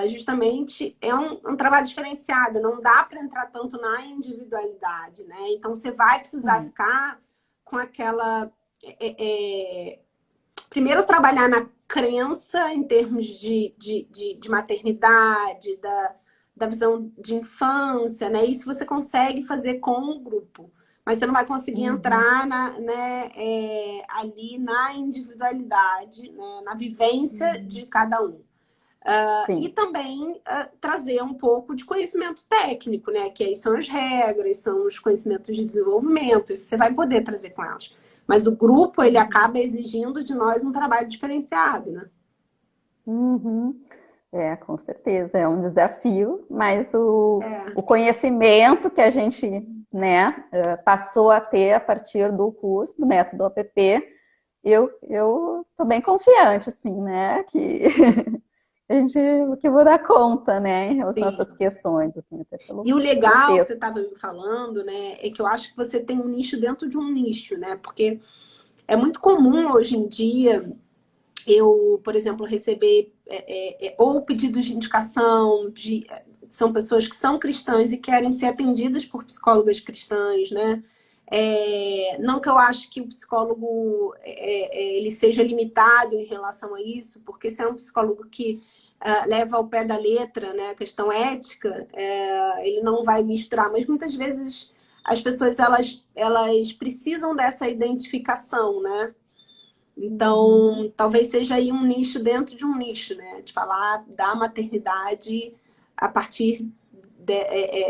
justamente é um trabalho diferenciado. Não dá para entrar tanto na individualidade, né? Então você vai precisar Sim. ficar com aquela. Primeiro, trabalhar na crença em termos de maternidade, da visão de infância, né? Isso você consegue fazer com o grupo. Mas você não vai conseguir entrar ali na individualidade, né? Na vivência de cada um. E Sim. também trazer um pouco de conhecimento técnico, né? Que aí são as regras, são os conhecimentos de desenvolvimento, isso você vai poder trazer com elas. Mas o grupo, ele acaba exigindo de nós um trabalho diferenciado, né? Uhum. Com certeza, é um desafio, mas o conhecimento que a gente, né, passou a ter a partir do curso, do método APP, eu tô bem confiante, assim, né, que a gente que vou dar conta, né, em relação a essas Sim. questões, assim, até pelo E o legal que você contexto. estava me falando, né, é que eu acho que você tem um nicho dentro de um nicho, né? Porque é muito comum hoje em dia eu, por exemplo, receber ou pedidos de indicação são pessoas que são cristãs e querem ser atendidas por psicólogas cristãs, né? Não que eu acho que o psicólogo ele seja limitado em relação a isso, porque se é um psicólogo que leva ao pé da letra, né, a questão ética, ele não vai misturar. Mas muitas vezes as pessoas elas precisam dessa identificação, né? Então, talvez seja aí um nicho dentro de um nicho, né? De falar da maternidade a partir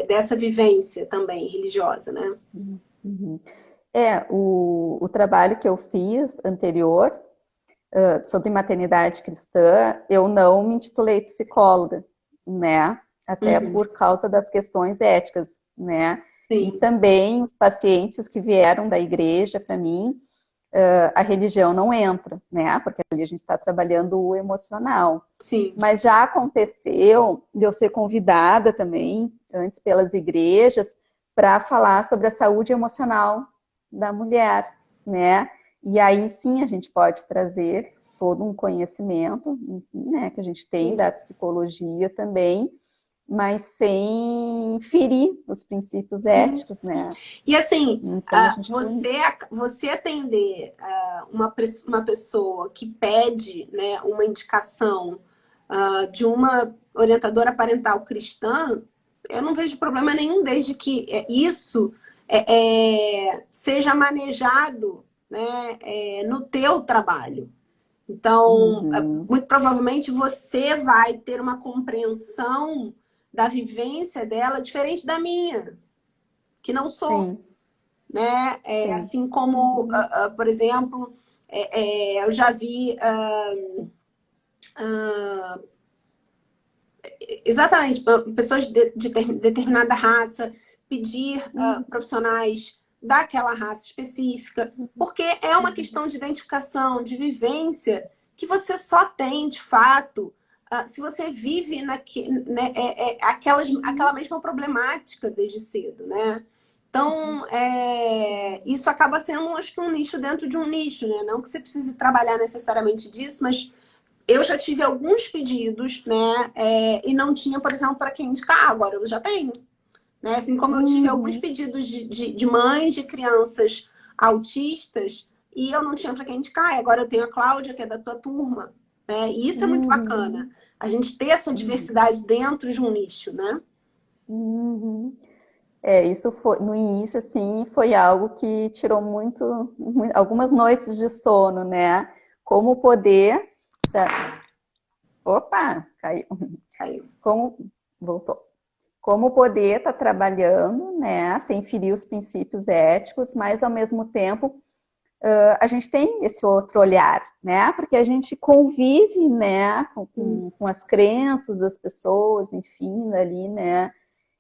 dessa vivência também religiosa, né? Uhum. O trabalho que eu fiz anterior sobre maternidade cristã, eu não me intitulei psicóloga, né? Até Uhum. por causa das questões éticas, né? E Sim, também os pacientes que vieram da igreja para mim, a religião não entra, né? Porque ali a gente está trabalhando o emocional. sim. Mas já aconteceu de eu ser convidada também, antes pelas igrejas, para falar sobre a saúde emocional da mulher, né? E aí sim a gente pode trazer todo um conhecimento, né, que a gente tem da psicologia também, mas sem ferir os princípios Sim, éticos, sim. né? E assim, Então a gente tem. você atender uma pessoa que pede, né, uma indicação de uma orientadora parental cristã, eu não vejo problema nenhum, desde que isso seja manejado, né, no teu trabalho. Então, Uhum, muito provavelmente você vai ter uma compreensão da vivência dela diferente da minha, que não sou, sim, né? sim. Assim como, por exemplo, eu já vi exatamente pessoas de determinada raça pedir profissionais daquela raça específica, porque é uma questão de identificação, de vivência, que você só tem, de fato, se você vive né, aquela mesma problemática desde cedo, né? Então, isso acaba sendo, acho que, um nicho dentro de um nicho, né? Não que você precise trabalhar necessariamente disso, mas eu já tive alguns pedidos, né? E não tinha, por exemplo, para quem indicar. Agora eu já tenho. Né? Assim como eu tive alguns Uhum, pedidos de mães de crianças autistas e eu não tinha para quem indicar. E agora eu tenho a Cláudia, que é da tua turma. Né? E isso é muito bacana. uhum, A gente ter essa uhum, diversidade dentro de um nicho, né? uhum. Isso foi, no início, assim, foi algo que tirou algumas noites de sono, né? Como poder. Opa, caiu. Aí, Como. Voltou. Como poder estar trabalhando, né? Sem ferir os princípios éticos, mas ao mesmo tempo a gente tem esse outro olhar, né? Porque a gente convive, né? Com as crenças das pessoas, enfim, ali, né?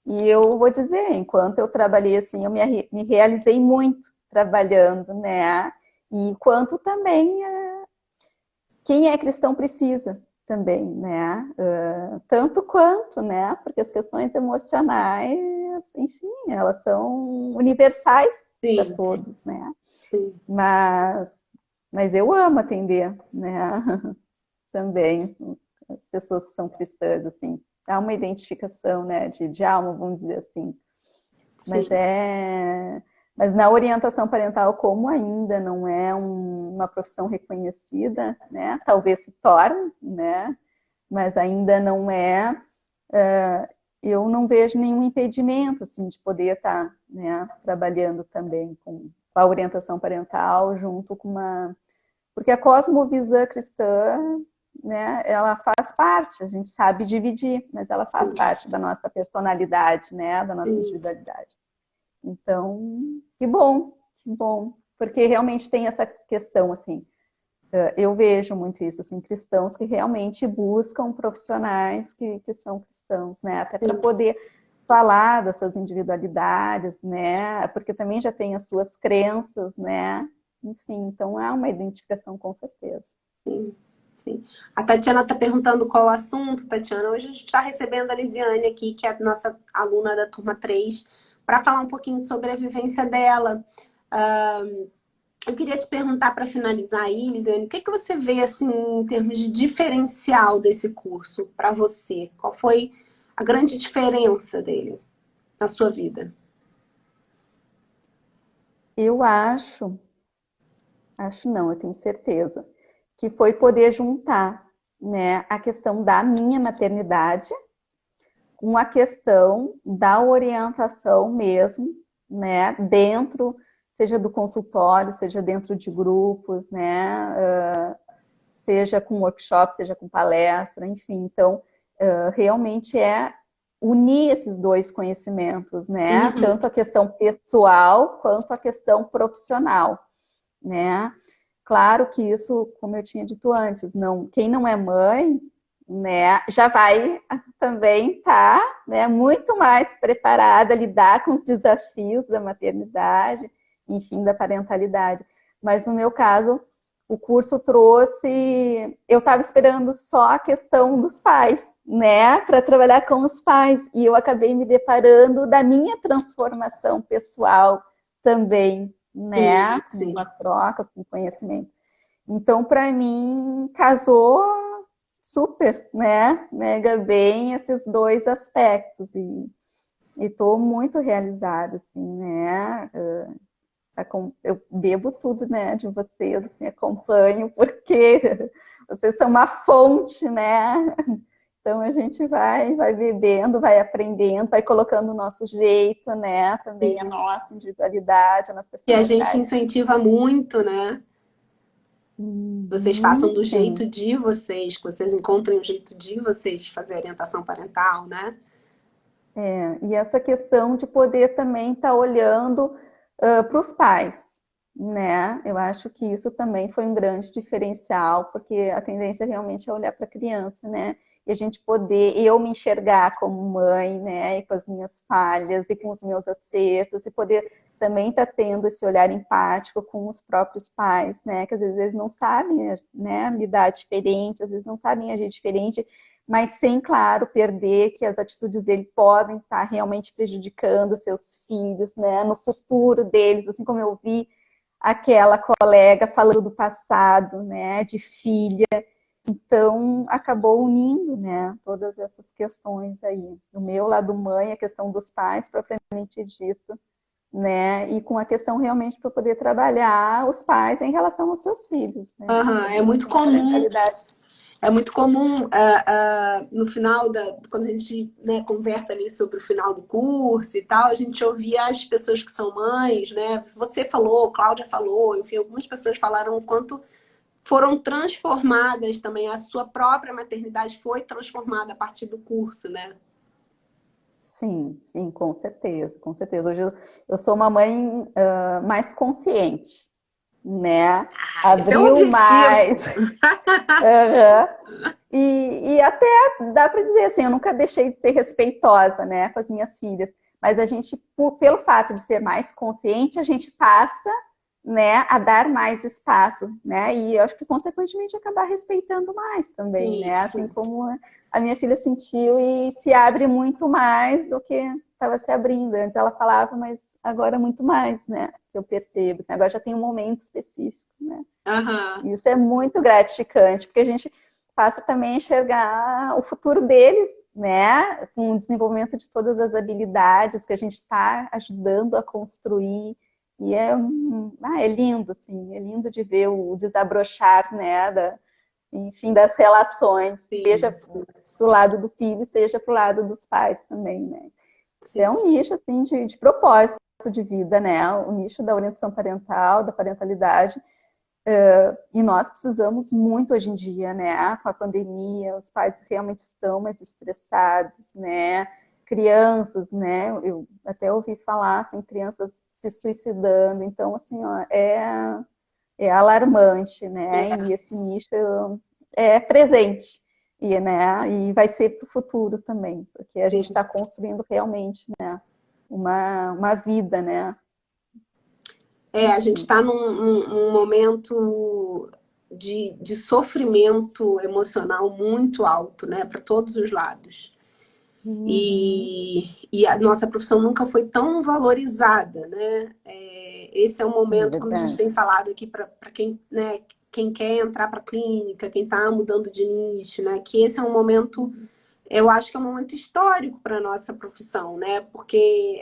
E eu vou dizer, enquanto eu trabalhei assim, eu me realizei muito trabalhando, né? E quanto também quem é cristão precisa também, né? Tanto quanto, né? Porque as questões emocionais, enfim, elas são universais para sim, todos, né? sim, Mas, mas eu amo atender, né? Também as pessoas que são cristãs, assim, há uma identificação, né? De alma, vamos dizer assim. Mas sim, mas na orientação parental, como ainda não é uma profissão reconhecida, né? Talvez se torne, né? Mas ainda não é. Eu não vejo nenhum impedimento assim de poder estar, né, trabalhando também com a orientação parental junto com uma, porque a cosmovisão cristã, né, ela faz parte, a gente sabe dividir, mas ela faz sim, parte da nossa personalidade, né, da nossa sim. individualidade. Então, que bom, porque realmente tem essa questão, assim, eu vejo muito isso, assim, cristãos que realmente buscam profissionais que são cristãos, né, até para Sim. poder falar das suas individualidades, né, porque também já tem as suas crenças, né, enfim, então há uma identificação com certeza. Sim, sim. A Tatiana está perguntando qual o assunto, Tatiana. Hoje a gente está recebendo a Lisiane aqui, que é a nossa aluna da turma 3, para falar um pouquinho sobre a vivência dela. Eu queria te perguntar para finalizar aí, Lisiane, o que que você vê assim em termos de diferencial desse curso para você? Qual foi a grande diferença dele na sua vida? Eu acho não, eu tenho certeza, que foi poder juntar, né, a questão da minha maternidade com a questão da orientação mesmo, né, dentro, seja do consultório, seja dentro de grupos, né, seja com workshop, seja com palestra, enfim. Então, realmente é unir esses dois conhecimentos, né, Uhum, tanto a questão pessoal quanto a questão profissional, né. Claro que isso, como eu tinha dito antes, quem não é mãe, né, já vai também estar, né, muito mais preparada a lidar com os desafios da maternidade, enfim, da parentalidade. Mas no meu caso, o curso trouxe, eu estava esperando só a questão dos pais, né, para trabalhar com os pais, e eu acabei me deparando da minha transformação pessoal também, né, sim, com sim. uma troca, com conhecimento. Então, para mim, casou super, né, mega bem esses dois aspectos e estou muito realizada, assim, né? Eu bebo tudo, né, de vocês, assim, acompanho, porque vocês são uma fonte, né? Então a gente vai bebendo, vai aprendendo, vai colocando o nosso jeito, né? Também a Sim. nossa individualidade, a nossa E a gente personalidade. incentiva muito, né? Vocês façam do Sim. jeito de vocês, que vocês encontrem o jeito de vocês fazer orientação parental, né? E essa questão de poder também estar olhando para os pais, né? Eu acho que isso também foi um grande diferencial, porque a tendência realmente é olhar para a criança, né? E a gente poder, eu me enxergar como mãe, né? E com as minhas falhas e com os meus acertos, e poder também estar tendo esse olhar empático com os próprios pais, né? Que às vezes eles não sabem, né, lidar diferente, às vezes não sabem agir diferente, mas sem, claro, perder que as atitudes dele podem estar realmente prejudicando seus filhos, né, no futuro deles, assim como eu vi aquela colega falando do passado, né, de filha, então acabou unindo, né, todas essas questões aí, do meu lado mãe, a questão dos pais propriamente dito, né, e com a questão realmente para poder trabalhar os pais em relação aos seus filhos, né, Aham, é poder muito ter uma comum. parentalidade. É muito comum, no final quando a gente, né, conversa ali sobre o final do curso e tal, a gente ouvia as pessoas que são mães, né? Você falou, Cláudia falou, enfim, algumas pessoas falaram o quanto foram transformadas também, a sua própria maternidade foi transformada a partir do curso, né? Sim, sim, com certeza, com certeza. Hoje eu sou uma mãe mais consciente, né? Ah, esse é o Abriu objetivo. mais. Aham. E até dá para dizer assim, eu nunca deixei de ser respeitosa, né, com as minhas filhas. Mas a gente, pelo fato de ser mais consciente, a gente passa, né, a dar mais espaço, né? E eu acho que consequentemente acabar respeitando mais também, Sim, né? Assim sim. como a minha filha sentiu e se abre muito mais do que estava se abrindo. Antes ela falava, mas agora muito mais, né? Eu percebo. Assim, agora já tem um momento específico, né? Aham. E isso é muito gratificante, porque a gente passa também a enxergar o futuro deles, né? Com o desenvolvimento de todas as habilidades que a gente está ajudando a construir. E é lindo, assim, é lindo de ver o desabrochar, né? Enfim, das relações, seja Sim, para o lado do filho, seja para o lado dos pais também, né? É sim. um nicho, assim, de propósito de vida, né? O nicho da orientação parental, da parentalidade, e nós precisamos muito hoje em dia, né? Com a pandemia, os pais realmente estão mais estressados, né? Crianças, né? Eu até ouvi falar, assim, crianças se suicidando. Então, assim, ó, é alarmante, né? É, E esse nicho é presente. E, né? E vai ser para o futuro também, porque a gente sim. está construindo realmente, né? Uma vida, né? A gente Enfim. está num momento de sofrimento emocional muito alto, né, para todos os lados. Uhum. E a nossa profissão nunca foi tão valorizada, né? Esse é um É momento, como a gente verdade. tem falado aqui, para quem, né, quem quer entrar para a clínica, quem está mudando de nicho, né? Que esse é um momento, eu acho que é um momento histórico para a nossa profissão, né? Porque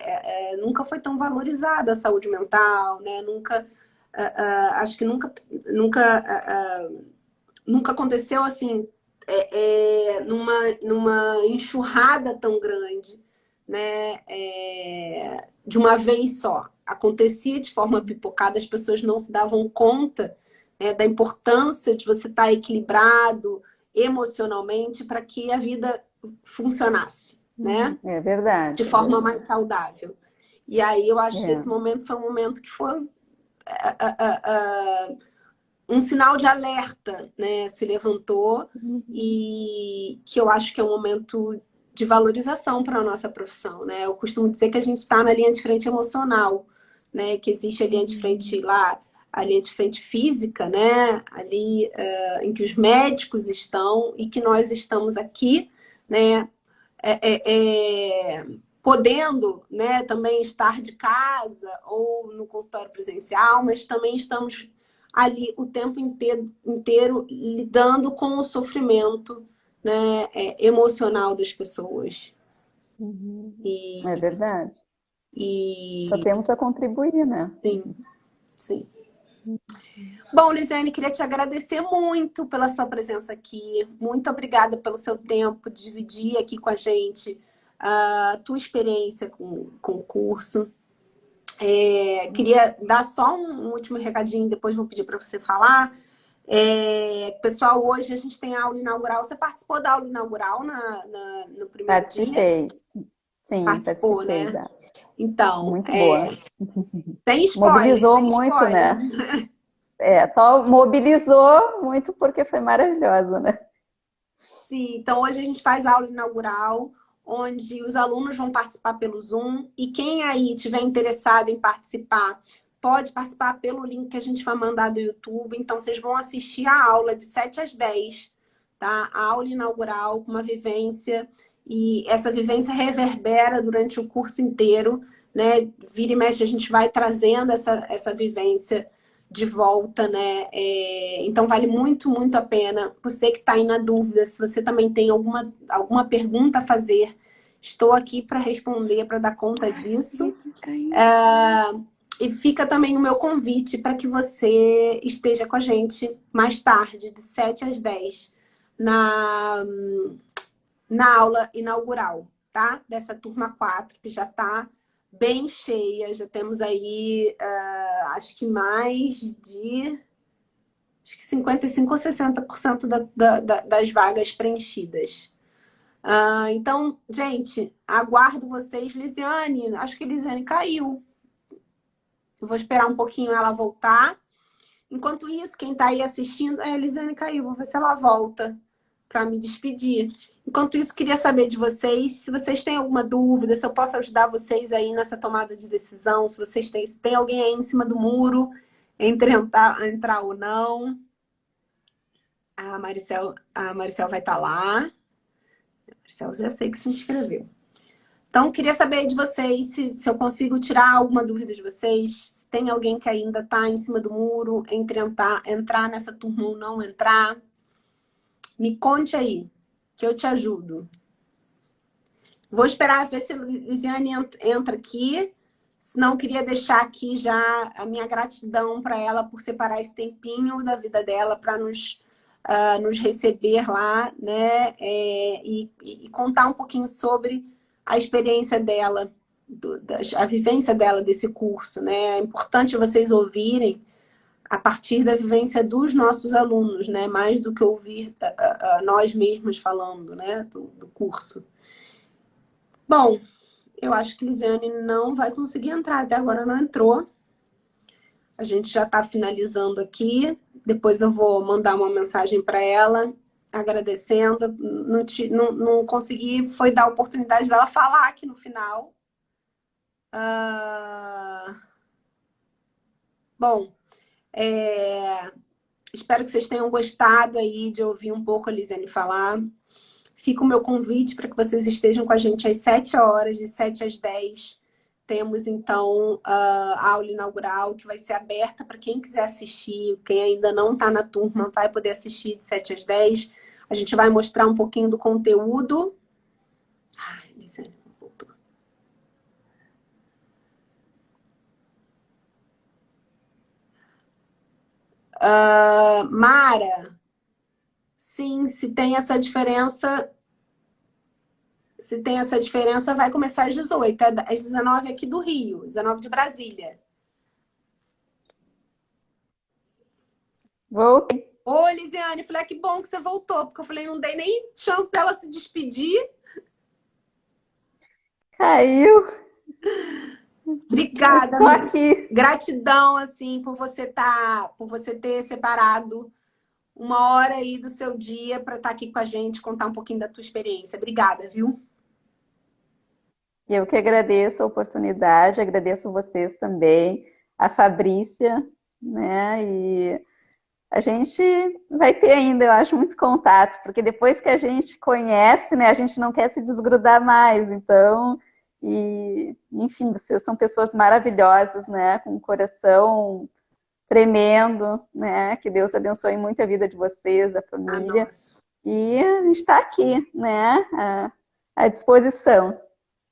nunca foi tão valorizada a saúde mental, né? Nunca, acho que nunca aconteceu assim, numa enxurrada tão grande, né? De uma vez só. Acontecia de forma pipocada, as pessoas não se davam conta, né, da importância de você estar equilibrado emocionalmente para que a vida funcionasse, né? É De verdade, é forma mais verdade. saudável. E aí eu acho que esse É. momento foi um momento que foi um sinal de alerta, né, se levantou Uhum. e que eu acho que é um momento de valorização para a nossa profissão, né? Eu costumo dizer que a gente está na linha de frente emocional, né? Que existe a linha de frente lá, a linha de frente física, né? Ali em que os médicos estão e que nós estamos aqui, né? Podendo, né, também estar de casa ou no consultório presencial, mas também estamos ali o tempo inteiro lidando com o sofrimento, né, emocional das pessoas. Uhum. E, É verdade. Só e temos a contribuir, né? sim, sim. Bom, Lisiane, queria te agradecer muito pela sua presença aqui. Muito obrigada pelo seu tempo de dividir aqui com a gente a tua experiência com o curso. Queria dar só um último recadinho, depois vou pedir para você falar. Pessoal, hoje a gente tem a aula inaugural. Você participou da aula inaugural no primeiro dia? Participei. Sim, Participou, participei né? da. Então, Muito boa. sem spoiler, Mobilizou sem muito, spoiler. né? Só mobilizou muito porque foi maravilhosa, né? Sim, então hoje a gente faz a aula inaugural, onde os alunos vão participar pelo Zoom, e quem aí tiver interessado em participar, pode participar pelo link que a gente vai mandar do YouTube. Então, vocês vão assistir a aula de 7 às 10, tá? A aula inaugural, com uma vivência, e essa vivência reverbera durante o curso inteiro, né? Vira e mexe, a gente vai trazendo essa vivência de volta, né? Então vale muito, muito a pena. Você que está aí na dúvida, se você também tem alguma pergunta a fazer, estou aqui para responder, para dar conta disso. E fica também o meu convite para que você esteja com a gente mais tarde, de 7 às 10, na aula inaugural, tá? Dessa turma 4, que já está bem cheia. Já temos aí, acho que mais de 55 ou 60% das vagas preenchidas. Então, gente, aguardo vocês. Lisiane, acho que Lisiane caiu. Eu vou esperar um pouquinho ela voltar. Enquanto isso, quem está aí assistindo... Lisiane caiu, vou ver se ela volta para me despedir. Enquanto isso, queria saber de vocês, se vocês têm alguma dúvida, se eu posso ajudar vocês aí nessa tomada de decisão, se vocês têm alguém aí em cima do muro, entre entrar ou não. A Maricel vai estar lá. A Maricel já sei que se inscreveu. Então, queria saber de vocês se eu consigo tirar alguma dúvida de vocês. Se tem alguém que ainda está em cima do muro, entre entrar nessa turma ou não entrar. Me conte aí, que eu te ajudo. Vou esperar ver se a Lisiane entra aqui. Senão, queria deixar aqui já a minha gratidão para ela por separar esse tempinho da vida dela para nos receber lá, né? E contar um pouquinho sobre a experiência dela, a vivência dela desse curso, né? É importante vocês ouvirem a partir da vivência dos nossos alunos, né? Mais do que ouvir nós mesmos falando, né? Do curso. Bom, eu acho que Lisiane não vai conseguir entrar, até agora não entrou. A gente já está finalizando aqui. Depois eu vou mandar uma mensagem para ela, agradecendo. Não consegui, foi dar a oportunidade dela falar aqui no final. Bom, espero que vocês tenham gostado aí de ouvir um pouco a Lisiane falar. Fica o meu convite para que vocês estejam com a gente às 7 horas, de 7 às 10. Temos, então, a aula inaugural, que vai ser aberta para quem quiser assistir. Quem ainda não está na turma vai poder assistir de 7 às 10. A gente vai mostrar um pouquinho do conteúdo. Ai, Lisiane, voltou. Mara, sim, se tem essa diferença... Se tem essa diferença, vai começar às 18, às 19 aqui do Rio, 19 de Brasília. Voltei. Ô, Lisiane, falei, que bom que você voltou, porque eu falei, não dei nem chance dela se despedir. Caiu. Obrigada, Estou aqui. gratidão, assim, por você ter separado uma hora aí do seu dia para estar aqui com a gente, contar um pouquinho da tua experiência. Obrigada, viu? Eu que agradeço a oportunidade, agradeço vocês também, a Fabrícia, né? E a gente vai ter ainda, eu acho, muito contato, porque depois que a gente conhece, né, a gente não quer se desgrudar mais. Então, enfim, vocês são pessoas maravilhosas, né? Com um coração tremendo, né? Que Deus abençoe muito a vida de vocês, da Ah, família. nossa. E a gente está aqui, né, à disposição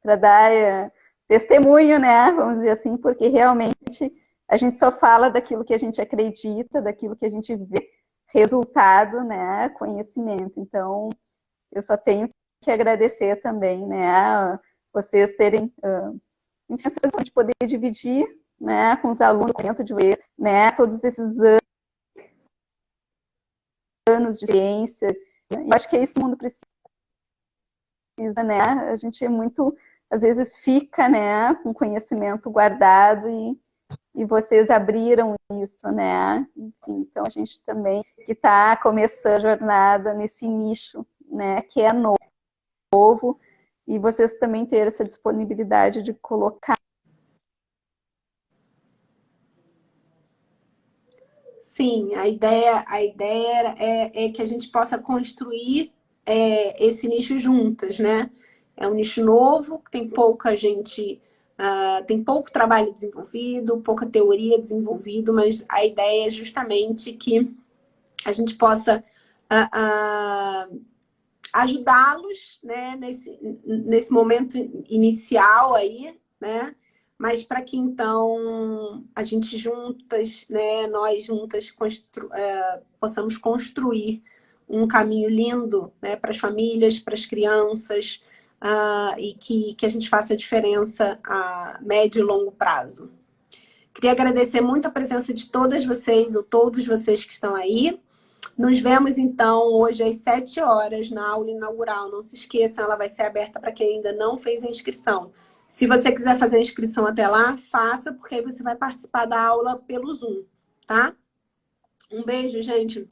para dar testemunho, né, vamos dizer assim, porque realmente a gente só fala daquilo que a gente acredita, daquilo que a gente vê, resultado, né, conhecimento. Então, eu só tenho que agradecer também, né, vocês terem, enfim, essa questão de poder dividir, né, com os alunos, dentro de né, todos esses anos de ciência. Eu acho que é isso que o mundo precisa, né? A gente é muito, às vezes fica, né, com conhecimento guardado e vocês abriram isso, né? Enfim, então a gente também que está começando a jornada nesse nicho, né, que é novo, e vocês também ter essa disponibilidade de colocar. Sim, a ideia é que a gente possa construir esse nicho juntas, né? É um nicho novo, tem pouca gente, tem pouco trabalho desenvolvido, pouca teoria desenvolvido, mas a ideia é justamente que a gente possa ajudá-los, né, nesse momento inicial aí, né? Mas para que então a gente juntas, né, nós juntas possamos construir um caminho lindo, né, para as famílias, para as crianças, e que a gente faça a diferença a médio e longo prazo. Queria agradecer muito a presença de todas vocês, ou todos vocês que estão aí. Nos vemos, então, hoje às 7 horas na aula inaugural. Não se esqueçam, ela vai ser aberta para quem ainda não fez a inscrição. Se você quiser fazer a inscrição até lá, faça, porque aí você vai participar da aula pelo Zoom, tá? Um beijo, gente.